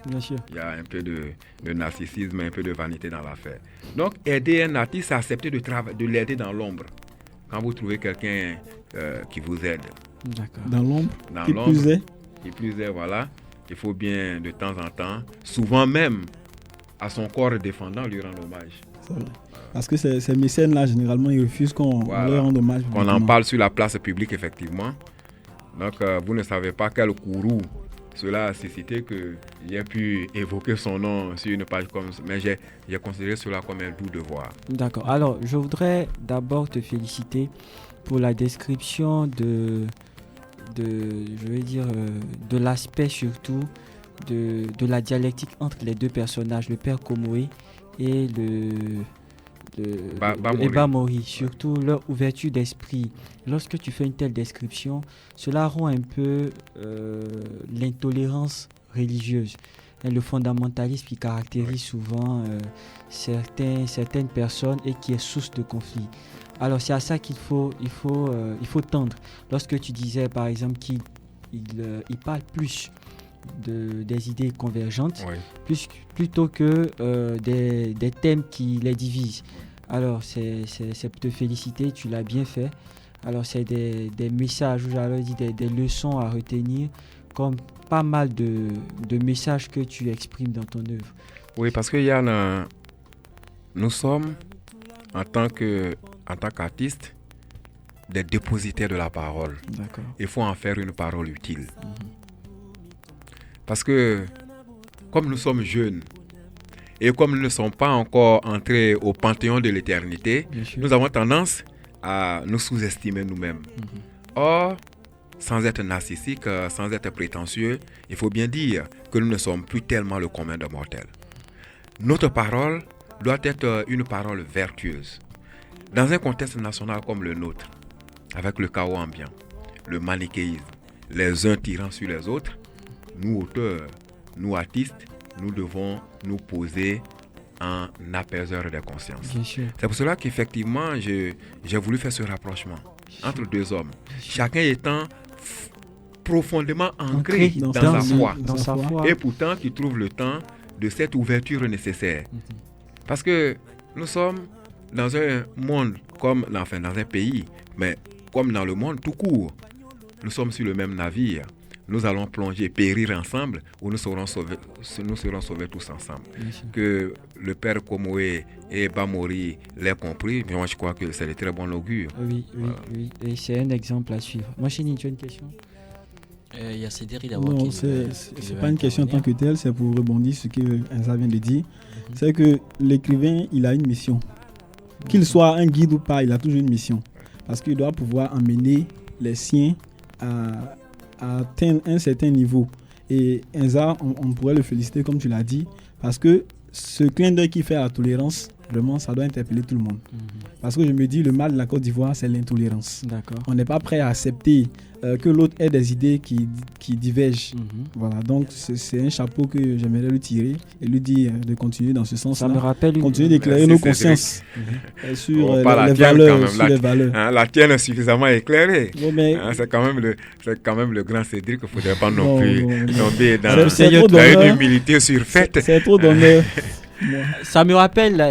Bien sûr. Il y a un peu de narcissisme, un peu de vanité dans l'affaire. Donc, aider un artiste, c'est accepter de l'aider dans l'ombre. Quand vous trouvez quelqu'un qui vous aide. D'accord. Dans l'ombre. Qui plus est, voilà. Il faut bien, de temps en temps, souvent même, à son corps défendant, lui rendre hommage. C'est vrai. Parce que ces mécènes-là, généralement, ils refusent qu'on leur rende hommage. On en parle sur la place publique, effectivement. Donc, vous ne savez pas quel courroux cela a suscité que j'ai pu évoquer son nom sur une page comme ça. Mais j'ai considéré cela comme un doux devoir. D'accord. Alors, je voudrais d'abord te féliciter pour la description de l'aspect surtout de la dialectique entre les deux personnages, le père Komoé et Bamori, surtout leur ouverture d'esprit. Lorsque tu fais une telle description, cela rend un peu l'intolérance religieuse, le fondamentalisme qui caractérise souvent certaines personnes et qui est source de conflit. Alors c'est à ça qu'il faut tendre. Lorsque tu disais par exemple qu'il parle plus des idées convergentes, plutôt que des thèmes qui les divisent. Alors c'est pour te féliciter, tu l'as bien fait. Alors c'est des messages, j'allais dire des leçons à retenir, comme pas mal de messages que tu exprimes dans ton œuvre. Oui, parce que nous sommes, en tant qu'artistes, des dépositaires de la parole. D'accord. Il faut en faire une parole utile. Parce que, comme nous sommes jeunes, et comme nous ne sommes pas encore entrés au panthéon de l'éternité, nous avons tendance à nous sous-estimer nous-mêmes. Or, sans être narcissique, sans être prétentieux, il faut bien dire que nous ne sommes plus tellement le commun des mortels. Notre parole doit être une parole vertueuse. Dans un contexte national comme le nôtre, avec le chaos ambiant, le manichéisme, les uns tirant sur les autres, nous auteurs, nous artistes, nous devons nous poser en apaiseur des consciences. C'est pour cela qu'effectivement, j'ai voulu faire ce rapprochement entre deux hommes, chacun étant profondément ancré dans sa foi, et pourtant qui trouve le temps de cette ouverture nécessaire. Parce que nous sommes dans un monde, dans un pays, mais comme dans le monde tout court. Nous sommes sur le même navire. Nous allons plonger, périr ensemble, ou nous serons sauvés tous ensemble. Que le père Komoé et Bamori l'aient compris, mais moi je crois que c'est de très bon augure. Oui. Et c'est un exemple à suivre. Moshini, tu as une question? Il y a Cédric d'abord. Non, c'est pas une question en tant que telle, c'est pour rebondir sur ce qu'Enza vient de dire. C'est que l'écrivain, il a une mission. Qu'il soit un guide ou pas, il a toujours une mission. Parce qu'il doit pouvoir amener les siens à atteindre un certain niveau. Et Enza, on pourrait le féliciter comme tu l'as dit, parce que ce clin d'œil qu'il fait à la tolérance, vraiment, ça doit interpeller tout le monde. Parce que je me dis, le mal de la Côte d'Ivoire, c'est l'intolérance. D'accord. On n'est pas prêt à accepter que l'autre ait des idées qui divergent. Voilà, donc c'est un chapeau que j'aimerais lui tirer et lui dire de continuer dans ce sens-là. Ça me rappelle continuer d'éclairer nos consciences sur les valeurs. La tienne est suffisamment éclairée. C'est quand même le grand Cédric qu'il ne faudrait pas non plus tomber dans une humilité surfaite. C'est trop d'honneur. Ça me rappelle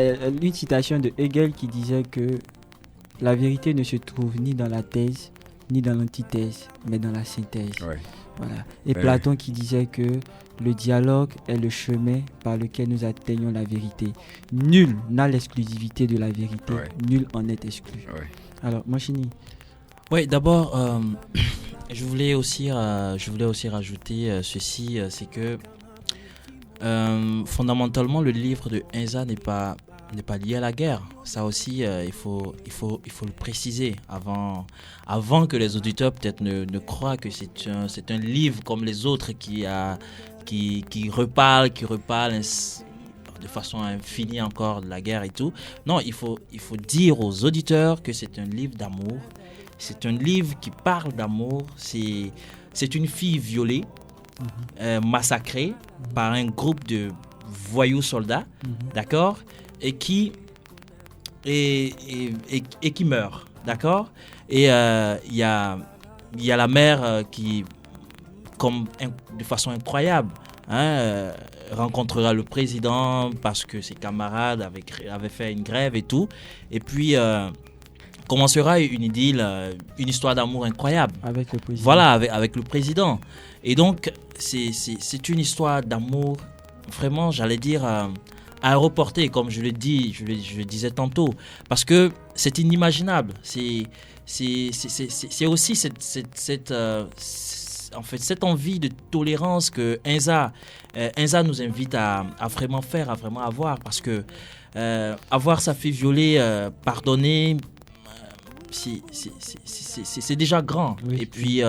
une citation de Hegel qui disait que la vérité ne se trouve ni dans la thèse, ni dans l'antithèse, mais dans la synthèse. Ouais. Voilà. Et Platon qui disait que le dialogue est le chemin par lequel nous atteignons la vérité. Nul n'a l'exclusivité de la vérité, nul en est exclu. Ouais. Alors, Moshini. Oui, d'abord, je voulais aussi rajouter ceci, c'est que fondamentalement, le livre de Enza n'est pas lié à la guerre. Ça aussi, il faut le préciser avant que les auditeurs peut-être ne croient que c'est un livre comme les autres qui reparle de façon infinie encore de la guerre et tout. Non, il faut dire aux auditeurs que c'est un livre d'amour. C'est un livre qui parle d'amour. C'est une fille violée, massacrée par un groupe de voyous soldats, d'accord, et qui meurt, d'accord. Et il y a la mère qui, de façon incroyable, rencontrera le président parce que ses camarades avaient fait une grève et tout, et puis commencera une idylle, une histoire d'amour incroyable avec le président. Voilà, avec le président. Et donc c'est une histoire d'amour vraiment, j'allais dire, à reporter, comme je le disais tantôt, parce que c'est inimaginable. C'est aussi cette envie de tolérance que Enza nous invite à vraiment faire, à vraiment avoir, parce que avoir sa fille violée, pardonner, c'est déjà grand. Oui. Et puis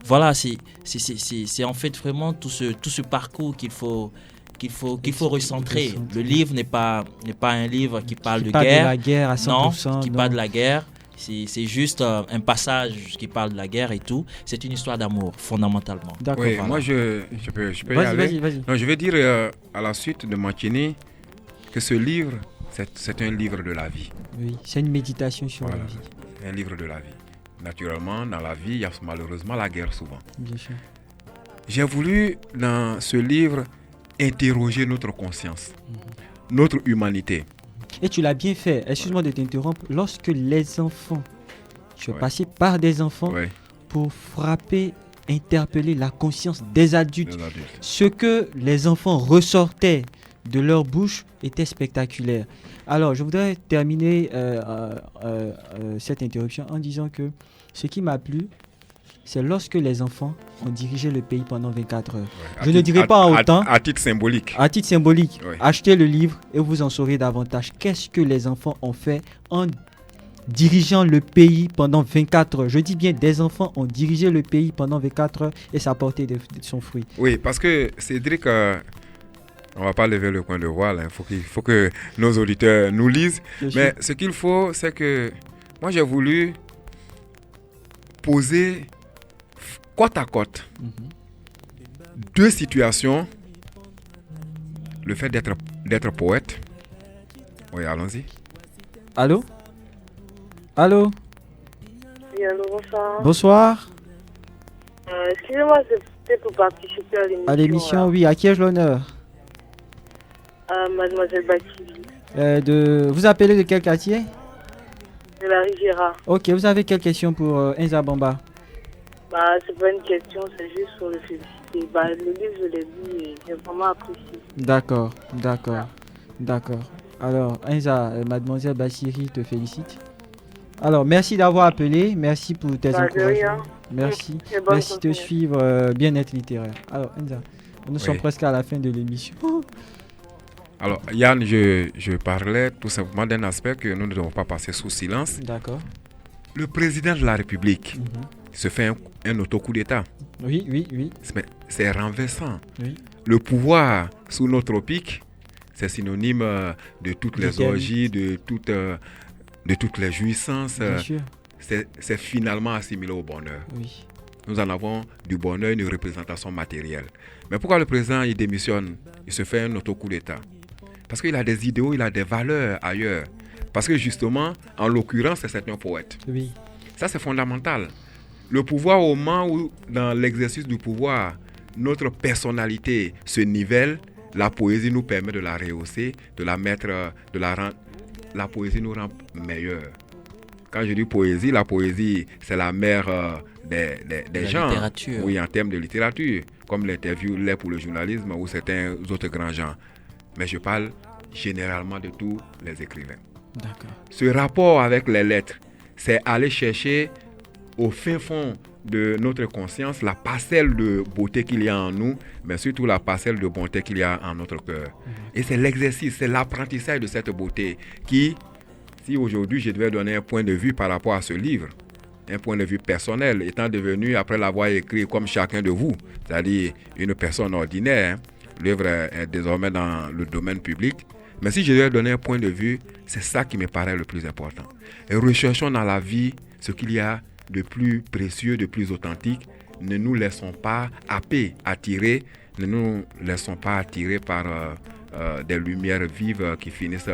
voilà, c'est en fait vraiment tout ce parcours qu'il faut recentrer. Le livre n'est pas un livre qui parle de guerre. De la guerre à 100%. Non, qui parle de la guerre. C'est juste un passage qui parle de la guerre et tout. C'est une histoire d'amour, fondamentalement. D'accord. Oui, voilà. Moi, je peux y aller. Vas-y. Non, je vais dire à la suite de Mancini que ce livre, c'est un livre de la vie. Oui, c'est une méditation sur la vie. Un livre de la vie. Naturellement, dans la vie, il y a malheureusement la guerre souvent. Bien sûr. J'ai voulu, dans ce livre, interroger notre conscience, notre humanité. Et tu l'as bien fait. Excuse-moi de t'interrompre. Lorsque les enfants, tu es passé par des enfants pour frapper, interpeller la conscience des adultes. Ce que les enfants ressortaient de leur bouche était spectaculaire. Alors, je voudrais terminer cette interruption en disant que ce qui m'a plu, c'est lorsque les enfants ont dirigé le pays pendant 24 heures. Je ne dirai pas autant. À titre symbolique. À titre symbolique. Achetez le livre et vous en saurez davantage. Qu'est-ce que les enfants ont fait en dirigeant le pays pendant 24 heures. Je dis bien, des enfants ont dirigé le pays pendant 24 heures et ça a porté son fruit. Oui, parce que Cédric, on ne va pas lever le coin de voile. Il faut que nos auditeurs nous lisent. Mais ce qu'il faut, c'est que moi, j'ai voulu poser côte à côte deux situations. Le fait d'être poète. Oui, allons-y. Allô? Allô? Oui, allô, bonsoir. Bonsoir. Excusez-moi, c'était pour participer à l'émission. À l'émission, oui. À qui ai-je l'honneur? Mademoiselle Bakili. Vous appelez de quel quartier? De la Riviera. Ok, vous avez quelle question pour Enza Bamba? C'est pas une question, c'est juste pour le féliciter. Le livre, je l'ai lu et j'ai vraiment apprécié. D'accord. Alors, Enza, mademoiselle Bachiri te félicite. Alors, merci d'avoir appelé. Merci pour tes encouragements. Merci. Merci de suivre Bien-être littéraire. Alors, Enza, nous sommes presque à la fin de l'émission. Alors, Yann, je parlais tout simplement d'un aspect que nous ne devons pas passer sous silence. D'accord. Le président de la République se fait un autocoup d'État. Oui. C'est renversant. Oui. Le pouvoir sous nos tropiques, c'est synonyme de toutes les orgies, de toutes les jouissances. Bien sûr. C'est finalement assimilé au bonheur. Oui. Nous en avons du bonheur, une représentation matérielle. Mais pourquoi le président il démissionne? Il se fait un autocoup d'État. Parce qu'il a des idéaux, il a des valeurs ailleurs. Parce que justement, en l'occurrence, c'est un poète. Oui. Ça, c'est fondamental. Le pouvoir, au moment où, dans l'exercice du pouvoir, notre personnalité se nivelle, la poésie nous permet de la rehausser, de la mettre, la poésie nous rend meilleurs. Quand je dis poésie, la poésie, c'est la mère des gens. Littérature. Oui, en termes de littérature, comme l'interview l'est pour le journalisme ou certains autres grands gens. Mais je parle généralement de tous les écrivains. D'accord. Ce rapport avec les lettres, c'est aller chercher au fin fond de notre conscience la parcelle de beauté qu'il y a en nous, mais surtout la parcelle de bonté qu'il y a en notre cœur. Et c'est l'exercice, c'est l'apprentissage de cette beauté qui, si aujourd'hui je devais donner un point de vue par rapport à ce livre, un point de vue personnel, étant devenu, après l'avoir écrit comme chacun de vous, c'est-à-dire une personne ordinaire, l'œuvre est désormais dans le domaine public, mais si je devais donner un point de vue, c'est ça qui me paraît le plus important. Et recherchons dans la vie ce qu'il y a de plus précieux, de plus authentique. Ne nous laissons pas happer, attirer, ne nous laissons pas attirer par des lumières vives qui finissent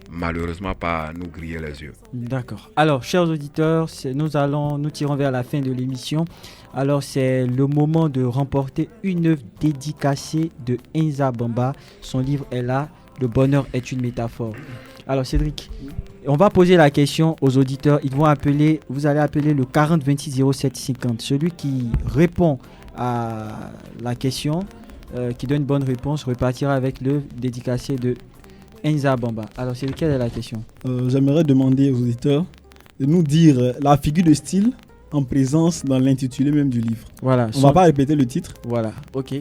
malheureusement par nous griller les yeux. D'accord. Alors, chers auditeurs, nous tirons vers la fin de l'émission. Alors, c'est le moment de remporter une œuvre dédicacée de Enza Bamba. Son livre est là, Le bonheur est une métaphore. Alors, Cédric, on va poser la question aux auditeurs. Vous allez appeler le 40 26 07 50. Celui qui répond à la question, qui donne une bonne réponse, repartira avec l'œuvre dédicacée de Enza Bamba. Alors, c'est quelle est la question? J'aimerais demander aux auditeurs de nous dire la figure de style en présence dans l'intitulé même du livre. Voilà. On ne va pas répéter le titre. Voilà, ok.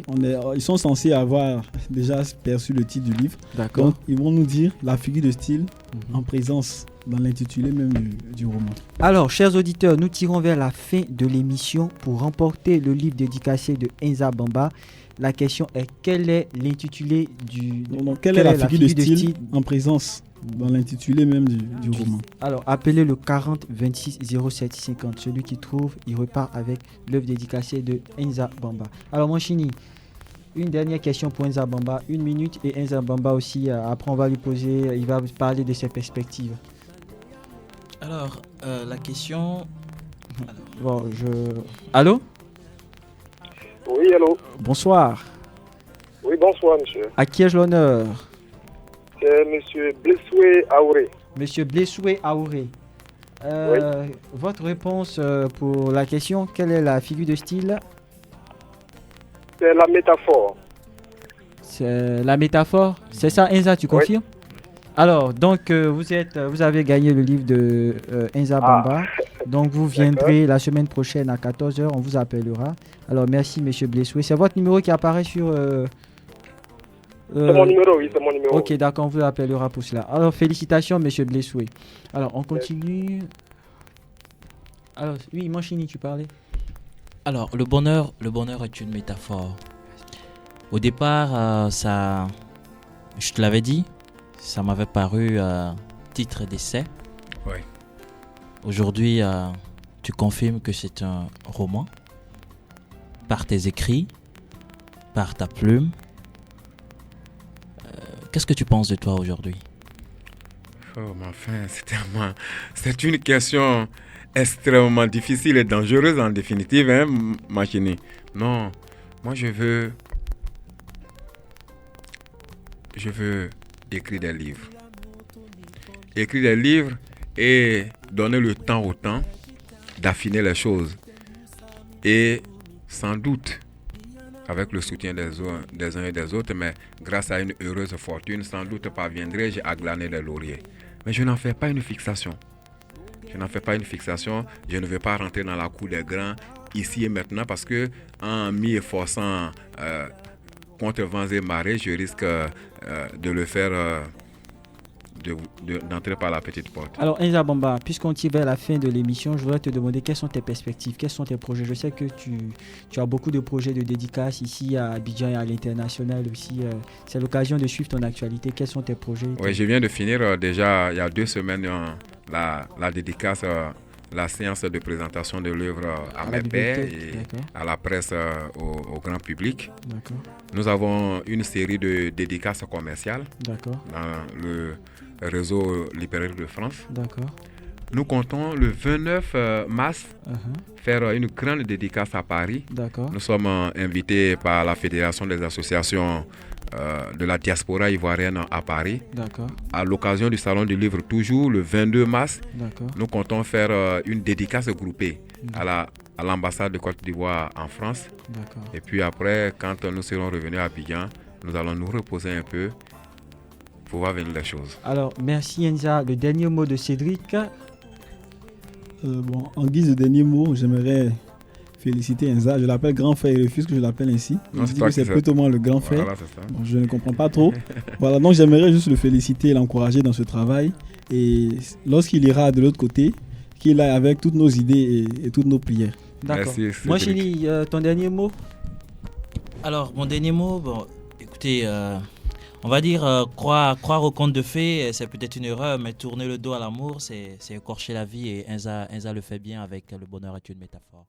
Ils sont censés avoir déjà perçu le titre du livre. D'accord. Donc, ils vont nous dire la figure de style en présence dans l'intitulé même du roman. Alors, chers auditeurs, nous tirons vers la fin de l'émission pour remporter le livre dédicacé de Enza Bamba. La question est, quel est l'intitulé du... Quelle est la figure de style en présence dans l'intitulé même du roman? Alors, appelez le 40 26 07 50. Celui qui trouve, il repart avec l'œuvre dédicacée de Enza Bamba. Alors, mon Chini, une dernière question pour Enza Bamba. 1 minute et Enza Bamba aussi. Après, on va lui poser, il va parler de ses perspectives. Alors, la question... Allô? Oui, allô. Bonsoir. Oui, bonsoir, monsieur. À qui ai-je l'honneur? C'est monsieur Blessoué Aouré. Monsieur Blessoué Aouré. Oui. Votre réponse pour la question, quelle est la figure de style? C'est la métaphore. C'est la métaphore? C'est ça, Enza, tu confirmes? Oui. Alors, donc, vous avez gagné le livre de Enza Bamba. Donc, vous viendrez la semaine prochaine à 14h, on vous appellera. Alors, merci, monsieur Blessoué. C'est votre numéro qui apparaît sur... c'est mon numéro, oui, c'est mon numéro. Ok, d'accord, on vous appellera pour cela. Alors, félicitations, monsieur Blessoué. Alors, on continue. Alors, oui, Manchini, tu parlais? Alors, le bonheur est une métaphore. Au départ, je te l'avais dit, ça m'avait paru titre d'essai. Oui. Aujourd'hui, tu confirmes que c'est un roman, par tes écrits, par ta plume. Qu'est-ce que tu penses de toi aujourd'hui? Oh, mais enfin, c'est une question extrêmement difficile et dangereuse en définitive, hein, Machini. Non, moi je veux écrire des livres. écrire des livres et donner le temps au temps d'affiner les choses. Et sans doute, avec le soutien des uns et des autres, mais grâce à une heureuse fortune, sans doute parviendrai-je à glaner les lauriers. Mais je n'en fais pas une fixation. Je ne veux pas rentrer dans la cour des grands ici et maintenant parce que en m'y efforçant contre vents et marées, je risque de le faire d'entrer par la petite porte. Alors Enza Bamba, puisqu'on tire vers la fin de l'émission, je voudrais te demander quelles sont tes perspectives, quels sont tes projets. Je sais que tu as beaucoup de projets de dédicaces ici à Abidjan et à l'international aussi. C'est l'occasion de suivre ton actualité. Quels sont tes projets? Oui, je viens de finir déjà il y a 2 semaines la dédicace, la séance de présentation de l'œuvre à mes pairs et à la presse, au grand public. D'accord. Nous avons une série de dédicaces commerciales dans le réseau littéraire de France. D'accord. Nous comptons le 29 mars faire une grande dédicace à Paris. D'accord. Nous sommes invités par la Fédération des associations de la diaspora ivoirienne à Paris. D'accord. À l'occasion du Salon du Livre, toujours le 22 mars, d'accord, nous comptons faire une dédicace groupée à l'ambassade de Côte d'Ivoire en France. D'accord. Et puis après, quand nous serons revenus à Abidjan, nous allons nous reposer un peu pour voir venir les choses. Alors, merci Enza. Le dernier mot de Cédric. En guise de dernier mot, j'aimerais féliciter Enza. Je l'appelle grand frère, il refuse que je l'appelle ainsi. C'est plutôt moi le grand frère. Voilà, c'est ça. Bon, je ne comprends pas trop. Voilà, donc j'aimerais juste le féliciter et l'encourager dans ce travail. Et lorsqu'il ira de l'autre côté, qu'il aille avec toutes nos idées et toutes nos prières. D'accord. Moi, Chéni, ton dernier mot? Alors, mon dernier mot, écoutez, on va dire croire au conte de fées, c'est peut-être une erreur, mais tourner le dos à l'amour, c'est écorcher la vie, et Enza le fait bien avec Le bonheur est une métaphore.